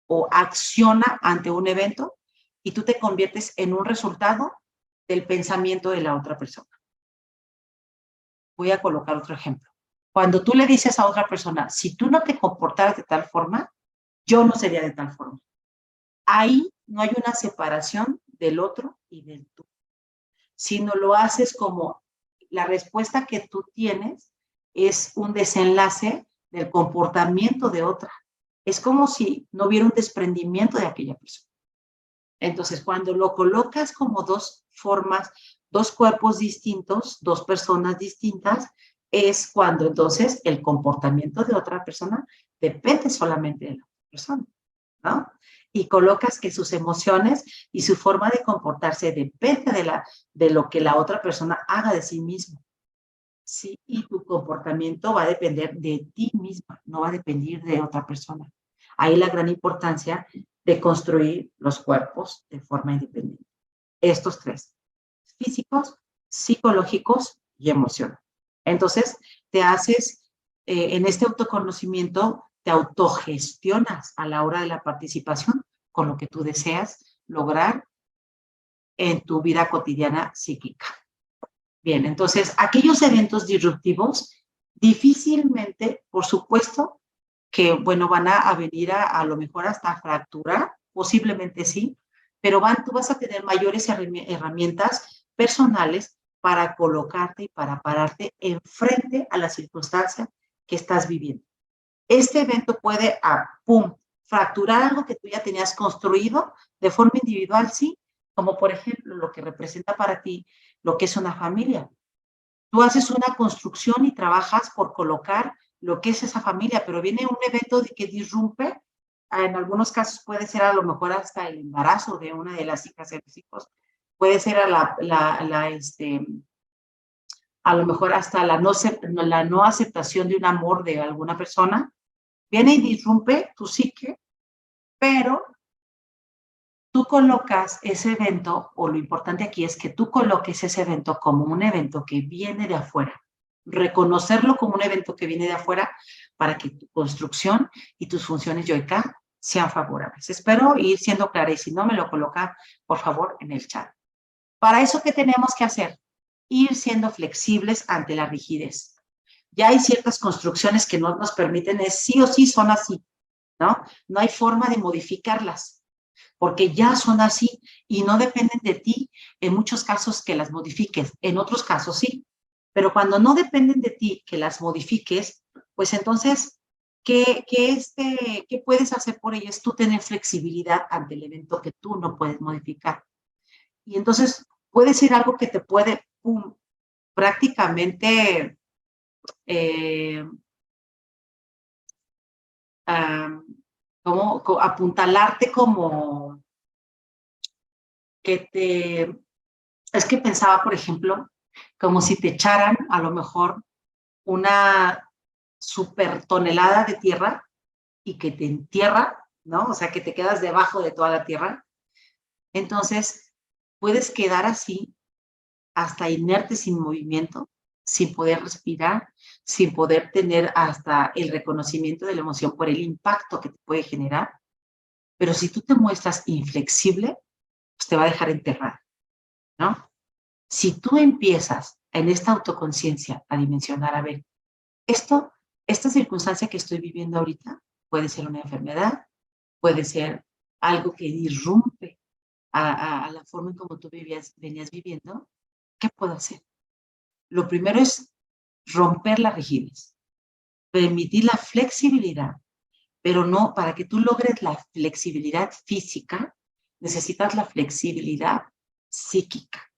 o acciona ante un evento y tú te conviertes en un resultado del pensamiento de la otra persona. Voy a colocar otro ejemplo. Cuando tú le dices a otra persona, si tú no te comportaras de tal forma, yo no sería de tal forma. Ahí no hay una separación del otro y del tú, sino lo haces como la respuesta que tú tienes es un desenlace del comportamiento de otra. Es como si no hubiera un desprendimiento de aquella persona. Entonces, cuando lo colocas como dos formas, dos cuerpos distintos, dos personas distintas, es cuando entonces el comportamiento de otra persona depende solamente de la otra persona, ¿no? Y colocas que sus emociones y su forma de comportarse depende de lo que la otra persona haga de sí mismo. Sí, y tu comportamiento va a depender de ti misma, no va a depender de otra persona. Ahí la gran importancia de construir los cuerpos de forma independiente. Estos tres, físicos, psicológicos y emocionales. Entonces, te haces, en este autoconocimiento, te autogestionas a la hora de la participación con lo que tú deseas lograr en tu vida cotidiana psíquica. Bien, entonces, aquellos eventos disruptivos difícilmente, por supuesto, que, bueno, van a venir a lo mejor hasta fracturar, posiblemente sí, pero tú vas a tener mayores herramientas personales para colocarte y para pararte enfrente a la circunstancia que estás viviendo. Este evento puede, fracturar algo que tú ya tenías construido de forma individual, sí, como por ejemplo lo que representa para ti lo que es una familia. Tú haces una construcción y trabajas por colocar lo que es esa familia, pero viene un evento que disrumpe. En algunos casos puede ser a lo mejor hasta el embarazo de una de las hijas de los hijos, puede ser a lo mejor hasta la no aceptación de un amor de alguna persona. Viene y disrumpe tu psique, pero tú colocas ese evento, o lo importante aquí es que tú coloques ese evento como un evento que viene de afuera. Reconocerlo como un evento que viene de afuera para que tu construcción y tus funciones yoica sean favorables. Espero ir siendo clara y si no me lo coloca, por favor, en el chat. Para eso, ¿qué tenemos que hacer? Ir siendo flexibles ante la rigidez. Ya hay ciertas construcciones que no nos permiten, sí o sí son así, ¿no? No hay forma de modificarlas, porque ya son así y no dependen de ti, en muchos casos que las modifiques, en otros casos sí, pero cuando no dependen de ti que las modifiques, pues entonces, ¿qué puedes hacer por ellas? Tú tener flexibilidad ante el evento que tú no puedes modificar. Y entonces puede ser algo que te puede prácticamente como apuntalarte como que es que pensaba, por ejemplo, como si te echaran a lo mejor una super tonelada de tierra y que te entierra, ¿no? O sea, que te quedas debajo de toda la tierra. Entonces, puedes quedar así hasta inerte, sin movimiento, sin poder respirar, sin poder tener hasta el reconocimiento de la emoción por el impacto que te puede generar. Pero si tú te muestras inflexible, pues te va a dejar enterrado, ¿no? Si tú empiezas en esta autoconciencia a dimensionar, a ver, esta circunstancia que estoy viviendo ahorita puede ser una enfermedad, puede ser algo que disrumpe a la forma en cómo tú venías viviendo, ¿qué puedo hacer? Lo primero es romper la rigidez, permitir la flexibilidad, pero no, para que tú logres la flexibilidad física, necesitas la flexibilidad psíquica.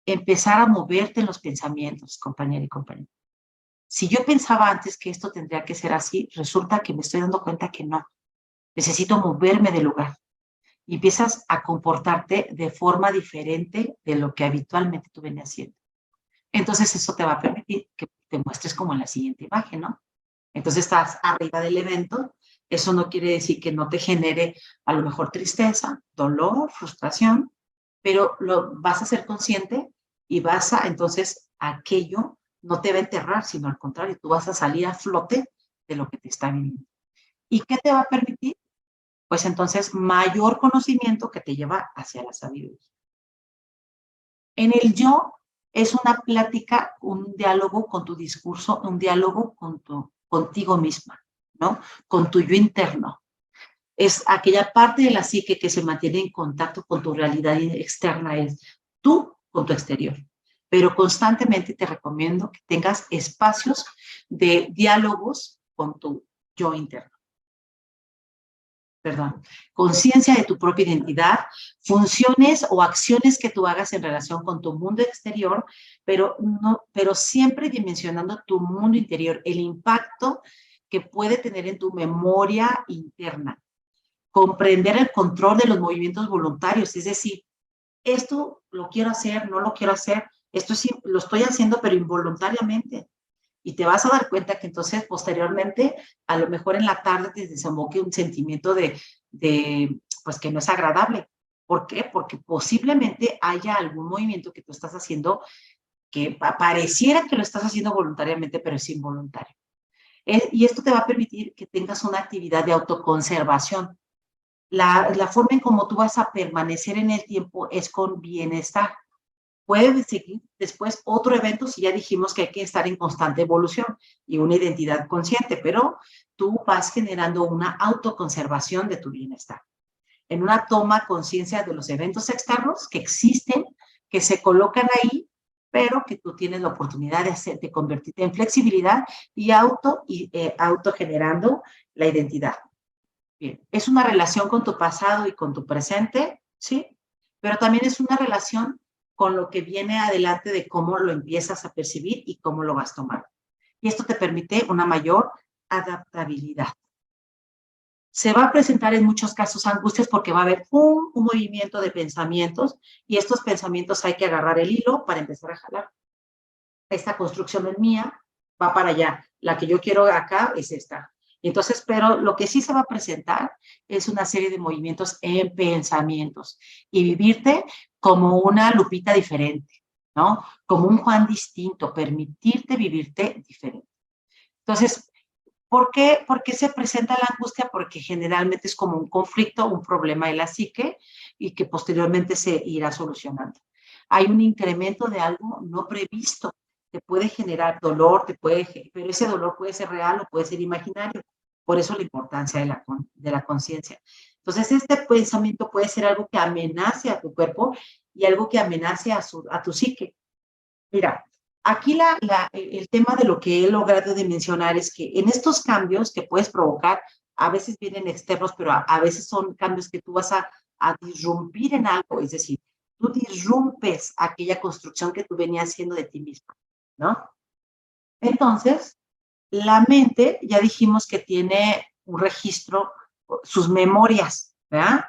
Empezar a moverte en los pensamientos, compañera y compañero. Si yo pensaba antes que esto tendría que ser así, resulta que me estoy dando cuenta que no. Necesito moverme de lugar. Y empiezas a comportarte de forma diferente de lo que habitualmente tú venías haciendo. Entonces eso te va a permitir que te muestres como en la siguiente imagen, ¿no? Entonces estás arriba del evento. Eso no quiere decir que no te genere a lo mejor tristeza, dolor, frustración, pero lo vas a ser consciente y vas a, entonces, aquello no te va a enterrar, sino al contrario, tú vas a salir a flote de lo que te está viviendo. ¿Y qué te va a permitir? Pues entonces mayor conocimiento que te lleva hacia la sabiduría. En el yo es una plática, un diálogo con tu discurso, un diálogo contigo misma, ¿no? Con tu yo interno. Es aquella parte de la psique que se mantiene en contacto con tu realidad externa, es tú con tu exterior. Pero constantemente te recomiendo que tengas espacios de diálogos con tu yo interno. Perdón, conciencia de tu propia identidad, funciones o acciones que tú hagas en relación con tu mundo exterior, pero siempre dimensionando tu mundo interior, el impacto que puede tener en tu memoria interna. Comprender el control de los movimientos voluntarios, es decir, esto lo quiero hacer, no lo quiero hacer, esto sí lo estoy haciendo, pero involuntariamente. Y te vas a dar cuenta que entonces posteriormente, a lo mejor en la tarde te desemboque un sentimiento pues que no es agradable. ¿Por qué? Porque posiblemente haya algún movimiento que tú estás haciendo que pareciera que lo estás haciendo voluntariamente, pero es involuntario. Y esto te va a permitir que tengas una actividad de autoconservación. La forma en cómo tú vas a permanecer en el tiempo es con bienestar. Puede seguir después otro evento si ya dijimos que hay que estar en constante evolución y una identidad consciente, pero tú vas generando una autoconservación de tu bienestar. En una toma conciencia de los eventos externos que existen, que se colocan ahí, pero que tú tienes la oportunidad de convertirte en flexibilidad y autogenerando la identidad. Bien, es una relación con tu pasado y con tu presente, ¿sí? Pero también es una relación con lo que viene adelante de cómo lo empiezas a percibir y cómo lo vas tomando. Y esto te permite una mayor adaptabilidad. Se va a presentar en muchos casos angustias porque va a haber un movimiento de pensamientos y estos pensamientos hay que agarrar el hilo para empezar a jalar. Esta construcción es mía, va para allá. La que yo quiero acá es esta. Entonces, pero lo que sí se va a presentar es una serie de movimientos en pensamientos y vivirte como una Lupita diferente, ¿no? Como un Juan distinto, permitirte vivirte diferente. Entonces, ¿por qué se presenta la angustia? Porque generalmente es como un conflicto, un problema de la psique y que posteriormente se irá solucionando. Hay un incremento de algo no previsto, te puede generar dolor, pero ese dolor puede ser real o puede ser imaginario. Por eso la importancia de la conciencia. Entonces, este pensamiento puede ser algo que amenace a tu cuerpo y algo que amenace a tu psique. Mira, aquí el tema de lo que he logrado dimensionar es que en estos cambios que puedes provocar, a veces vienen externos, pero a veces son cambios que tú vas a disrumpir en algo, es decir, tú disrumpes aquella construcción que tú venías haciendo de ti mismo, ¿no? Entonces, la mente, ya dijimos que tiene un registro, sus memorias, ¿verdad?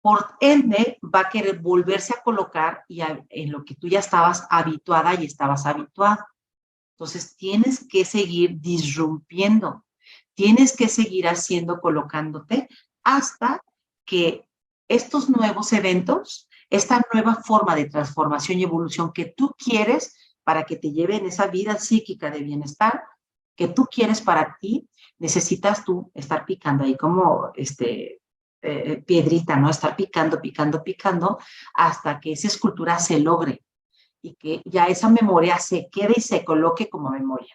Por ende, va a querer volverse a colocar en lo que tú ya estabas habituada y estabas habituado. Entonces, tienes que seguir disrumpiendo, tienes que seguir haciendo, colocándote, hasta que estos nuevos eventos, esta nueva forma de transformación y evolución que tú quieres para que te lleve en esa vida psíquica de bienestar que tú quieres para ti, necesitas tú estar picando ahí como piedrita, ¿no? Estar picando, picando, picando, hasta que esa escultura se logre y que ya esa memoria se quede y se coloque como memoria.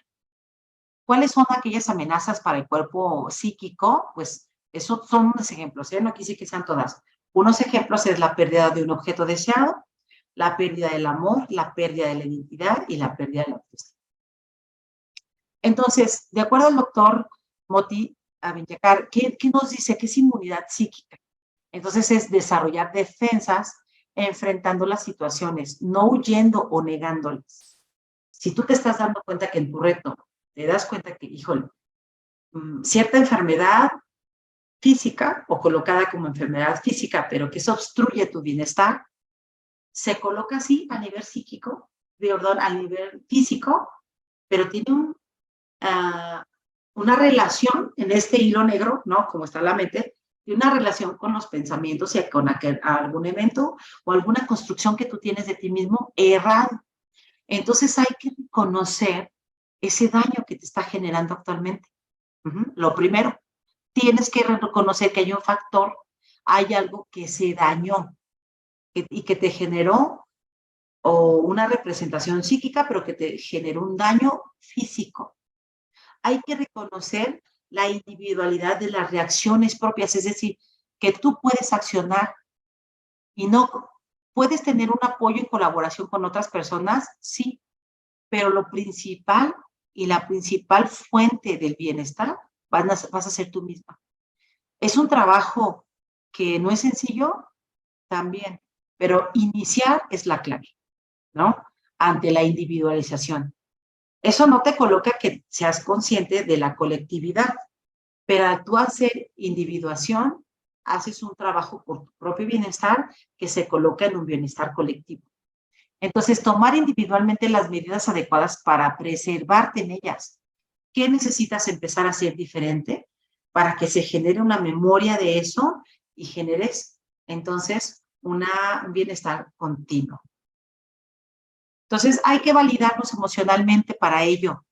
¿Cuáles son aquellas amenazas para el cuerpo psíquico? Pues esos son unos ejemplos, ¿eh? No quise que sean todas. Unos ejemplos es la pérdida de un objeto deseado, la pérdida del amor, la pérdida de la identidad y la pérdida de la autoestima. Entonces, de acuerdo al doctor Moti Abenyacar, ¿qué nos dice? ¿Qué es inmunidad psíquica? Entonces es desarrollar defensas enfrentando las situaciones, no huyendo o negándolas. Si tú te estás dando cuenta que en tu reto te das cuenta que, híjole, cierta enfermedad física o colocada como enfermedad física, pero que eso obstruye tu bienestar, se coloca así a nivel psíquico, perdón, a nivel físico, pero tiene una relación en este hilo negro, ¿no? Como está la mente, y una relación con los pensamientos y con algún evento o alguna construcción que tú tienes de ti mismo errado. Entonces hay que conocer ese daño que te está generando actualmente. Lo primero, tienes que reconocer que hay un factor, hay algo que se dañó y que te generó o una representación psíquica, pero que te generó un daño físico. Hay que reconocer la individualidad de las reacciones propias, es decir, que tú puedes accionar y no puedes tener un apoyo en colaboración con otras personas, sí, pero lo principal y la principal fuente del bienestar vas a ser tú misma. Es un trabajo que no es sencillo, también, pero iniciar es la clave, ¿no? Ante la individualización. Eso no te coloca que seas consciente de la colectividad, pero al tú hacer individuación, haces un trabajo por tu propio bienestar que se coloca en un bienestar colectivo. Entonces, tomar individualmente las medidas adecuadas para preservarte en ellas. ¿Qué necesitas empezar a hacer diferente para que se genere una memoria de eso y generes entonces un bienestar continuo? Entonces, hay que validarnos emocionalmente para ello.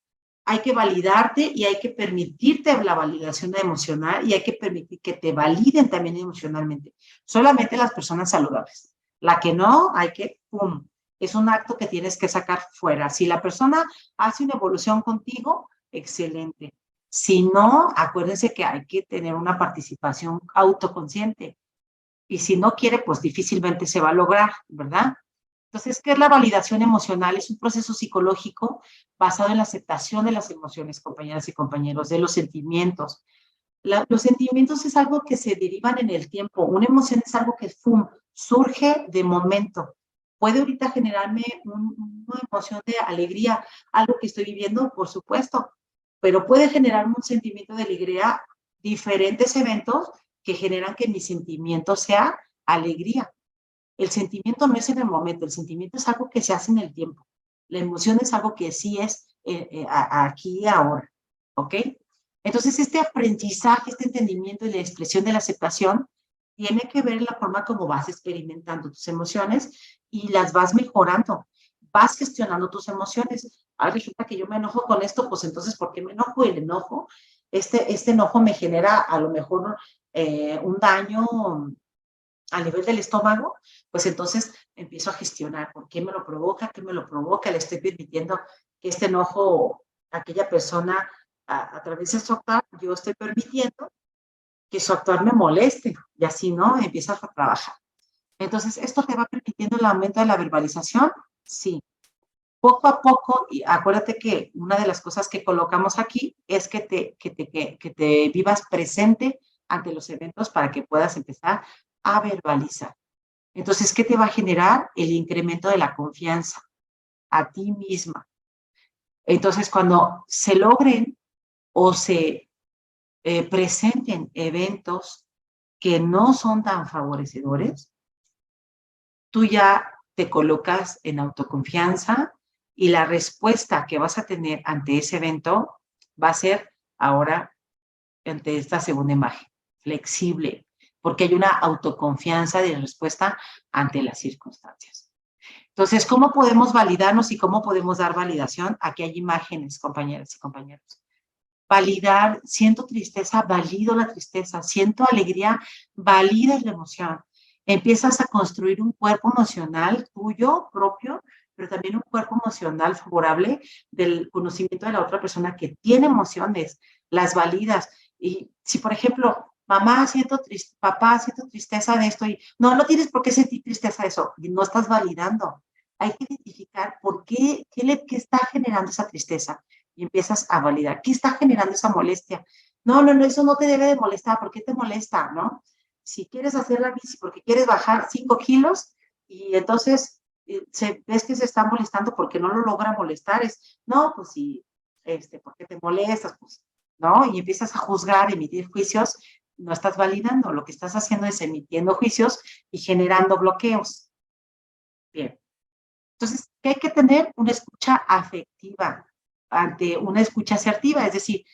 hay que validarte y hay que permitirte la validación emocional y hay que permitir que te validen también emocionalmente. Solamente las personas saludables. La que no, hay que, ¡pum! Es un acto que tienes que sacar fuera. Si la persona hace una evolución contigo, excelente. Si no, acuérdense que hay que tener una participación autoconsciente. Y si no quiere, pues difícilmente se va a lograr, ¿verdad? Entonces, ¿qué es la validación emocional? Es un proceso psicológico basado en la aceptación de las emociones, compañeras y compañeros, de los sentimientos. Los sentimientos es algo que se derivan en el tiempo. Una emoción es algo que surge de momento. ¿Puede ahorita generarme una emoción de alegría, algo que estoy viviendo? Por supuesto, pero puede generarme un sentimiento de alegría, diferentes eventos que generan que mi sentimiento sea alegría. El sentimiento no es en el momento, el sentimiento es algo que se hace en el tiempo. La emoción es algo que sí es aquí y ahora, ¿ok? Entonces, este aprendizaje, este entendimiento y la expresión de la aceptación tiene que ver en la forma como vas experimentando tus emociones y las vas mejorando. Vas gestionando tus emociones. Resulta que yo me enojo con esto, pues entonces, ¿por qué me enojo? El enojo, este enojo me genera a lo mejor un daño a nivel del estómago, pues entonces empiezo a gestionar por qué me lo provoca, qué me lo provoca, le estoy permitiendo que este enojo a aquella persona a través de su actuar, yo estoy permitiendo que su actuar me moleste y así, ¿no? Empiezas a trabajar. Entonces, ¿esto te va permitiendo el aumento de la verbalización? Sí. Poco a poco, y acuérdate que una de las cosas que colocamos aquí es que te vivas presente ante los eventos para que puedas empezar a verbalizar. Entonces, ¿qué te va a generar? El incremento de la confianza a ti misma. Entonces, cuando se logren o se presenten eventos que no son tan favorecedores, tú ya te colocas en autoconfianza y la respuesta que vas a tener ante ese evento va a ser ahora ante esta segunda imagen, flexible, porque hay una autoconfianza de respuesta ante las circunstancias. Entonces, ¿cómo podemos validarnos y cómo podemos dar validación? Aquí hay imágenes, compañeras y compañeros. Validar, siento tristeza, valido la tristeza, siento alegría, validas la emoción. Empiezas a construir un cuerpo emocional tuyo, propio, pero también un cuerpo emocional favorable del conocimiento de la otra persona que tiene emociones, las validas. Y si, por ejemplo, mamá, papá, siento tristeza de esto, y no tienes por qué sentir tristeza de eso, y no estás validando. Hay que identificar por qué está generando esa tristeza y empiezas a validar. ¿Qué está generando esa molestia? No, eso no te debe de molestar. ¿Por qué te molesta? ¿No? Si quieres hacer la bici porque quieres bajar 5 kilos y entonces ves que se está molestando porque no lo logra molestar, no, pues sí, ¿por qué te molestas? Pues, ¿no? Y empiezas a juzgar, emitir juicios, no estás validando. Lo que estás haciendo es emitiendo juicios y generando bloqueos. Bien. Entonces, ¿qué hay que tener? Una escucha afectiva ante una escucha asertiva, es decir,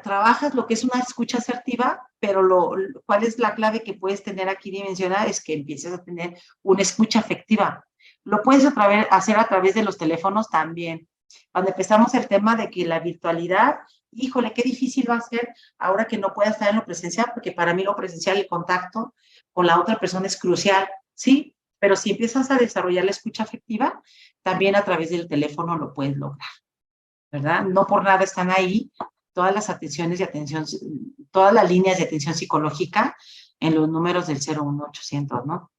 trabajas lo que es una escucha asertiva, pero ¿cuál es la clave que puedes tener aquí dimensionada? Es que empieces a tener una escucha afectiva. Lo puedes hacer a través de los teléfonos también. Cuando empezamos el tema de que la virtualidad, híjole, qué difícil va a ser ahora que no pueda estar en lo presencial, porque para mí lo presencial, el contacto con la otra persona es crucial, ¿sí? Pero si empiezas a desarrollar la escucha afectiva, también a través del teléfono lo puedes lograr, ¿verdad? No por nada están ahí todas las atenciones de atención, todas las líneas de atención psicológica en los números del 01800, ¿no?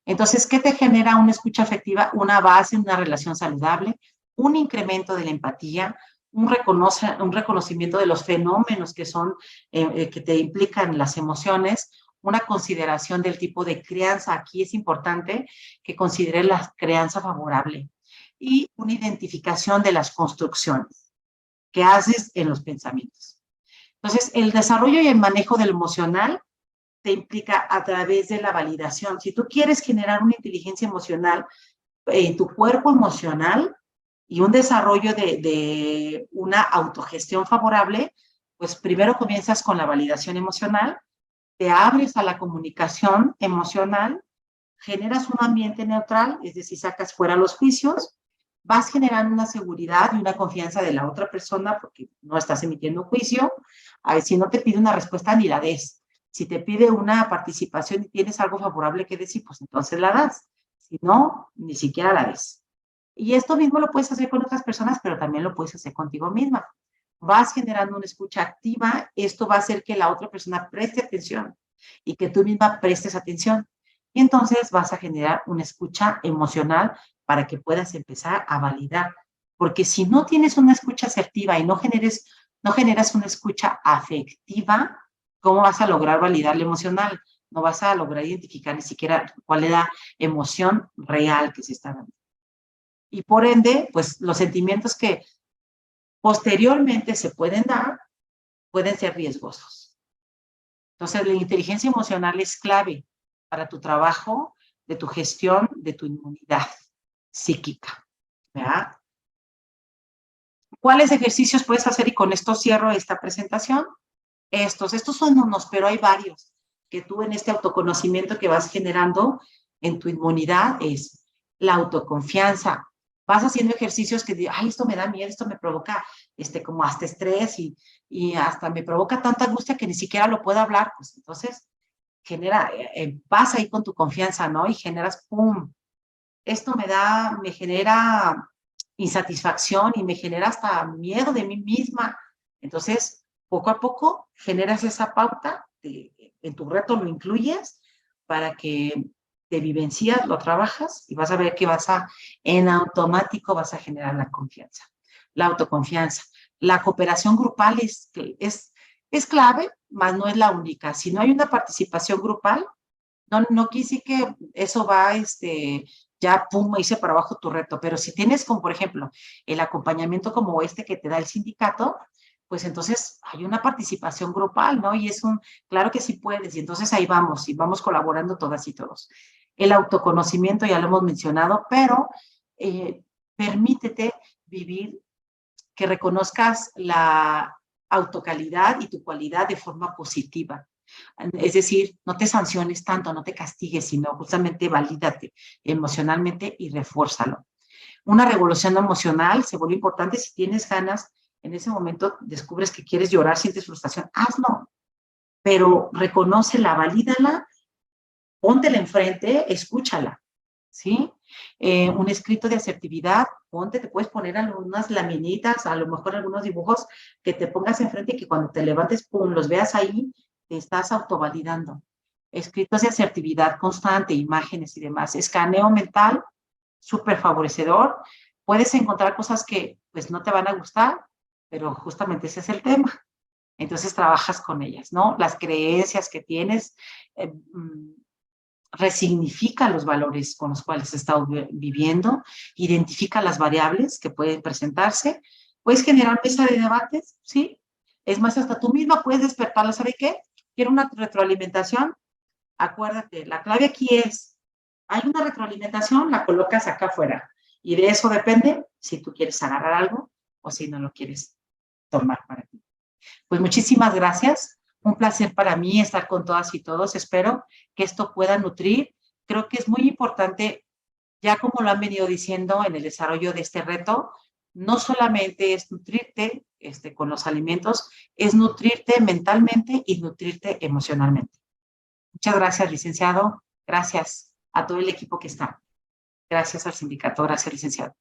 Entonces, ¿qué te genera una escucha afectiva? Una base, una relación saludable, un incremento de la empatía, un reconocimiento de los fenómenos que que te implican las emociones, una consideración del tipo de crianza. Aquí es importante que consideres la crianza favorable y una identificación de las construcciones que haces en los pensamientos. Entonces, el desarrollo y el manejo del emocional te implica a través de la validación. Si tú quieres generar una inteligencia emocional en tu cuerpo emocional y un desarrollo de una autogestión favorable, pues primero comienzas con la validación emocional, te abres a la comunicación emocional, generas un ambiente neutral, es decir, sacas fuera los juicios vas generando una seguridad y una confianza de la otra persona porque no estás emitiendo juicio. A ver, si no te pide una respuesta, ni la des. Si te pide una participación y tienes algo favorable que decir, pues entonces la das. Si no, ni siquiera la des. Y esto mismo lo puedes hacer con otras personas, pero también lo puedes hacer contigo misma. Vas generando una escucha activa, esto va a hacer que la otra persona preste atención y que tú misma prestes atención. Y entonces vas a generar una escucha emocional para que puedas empezar a validar. Porque si no tienes una escucha asertiva y no generas una escucha afectiva, ¿cómo vas a lograr validar la emocional? No vas a lograr identificar ni siquiera cuál es la emoción real que se está dando. Y por ende, pues los sentimientos que posteriormente se pueden dar pueden ser riesgosos. Entonces, la inteligencia emocional es clave para tu trabajo, de tu gestión, de tu inmunidad psíquica, ¿verdad? ¿Cuáles ejercicios puedes hacer? Y con esto cierro esta presentación. Estos son unos, pero hay varios que tú en este autoconocimiento que vas generando en tu inmunidad es la autoconfianza. Vas haciendo ejercicios que, ay, esto me da miedo, esto me provoca como hasta estrés y hasta me provoca tanta angustia que ni siquiera lo puedo hablar. Pues entonces vas ahí con tu confianza, ¿no? Y generas, ¡pum! Esto me genera insatisfacción y me genera hasta miedo de mí misma. Entonces, poco a poco generas esa pauta, en tu reto lo incluyes para que te vivencias, lo trabajas y vas a ver que en automático vas a generar la confianza, la autoconfianza. La cooperación grupal es clave, mas no es la única. Si no hay una participación grupal, no quise que eso va, ya, pum, hice para abajo tu reto. Pero si tienes, como por ejemplo, el acompañamiento como este que te da el sindicato, pues entonces hay una participación grupal, ¿no? Y claro que sí puedes, y entonces ahí vamos, y vamos colaborando todas y todos. El autoconocimiento ya lo hemos mencionado, pero permítete vivir, que reconozcas la autocalidad y tu cualidad de forma positiva. Es decir, no te sanciones tanto, no te castigues, sino justamente valídate emocionalmente y refuérzalo. Una regulación emocional se vuelve importante si tienes ganas, en ese momento descubres que quieres llorar, sientes frustración, hazlo, pero reconócela, valídala, póntela enfrente, escúchala, ¿sí? Un escrito de asertividad, te puedes poner algunas laminitas, a lo mejor algunos dibujos que te pongas enfrente y que cuando te levantes, pum, los veas ahí, te estás autovalidando. Escritos de asertividad constante, imágenes y demás. Escaneo mental, súper favorecedor. Puedes encontrar cosas que pues no te van a gustar, pero justamente ese es el tema. Entonces trabajas con ellas, ¿no? Las creencias que tienes, resignifica los valores con los cuales has estado viviendo, identifica las variables que pueden presentarse, puedes generar mesa de debates, ¿sí? Es más, hasta tú misma puedes despertarla, ¿sabe qué? Quiero una retroalimentación, acuérdate, la clave aquí es, hay una retroalimentación, la colocas acá afuera, y de eso depende si tú quieres agarrar algo o si no lo quieres tomar para ti. Pues muchísimas gracias. Un placer para mí estar con todas y todos. Espero que esto pueda nutrir. Creo que es muy importante, ya como lo han venido diciendo en el desarrollo de este reto, no solamente es nutrirte con los alimentos, es nutrirte mentalmente y nutrirte emocionalmente. Muchas gracias, licenciado. Gracias a todo el equipo que está. Gracias al sindicato. Gracias, licenciado.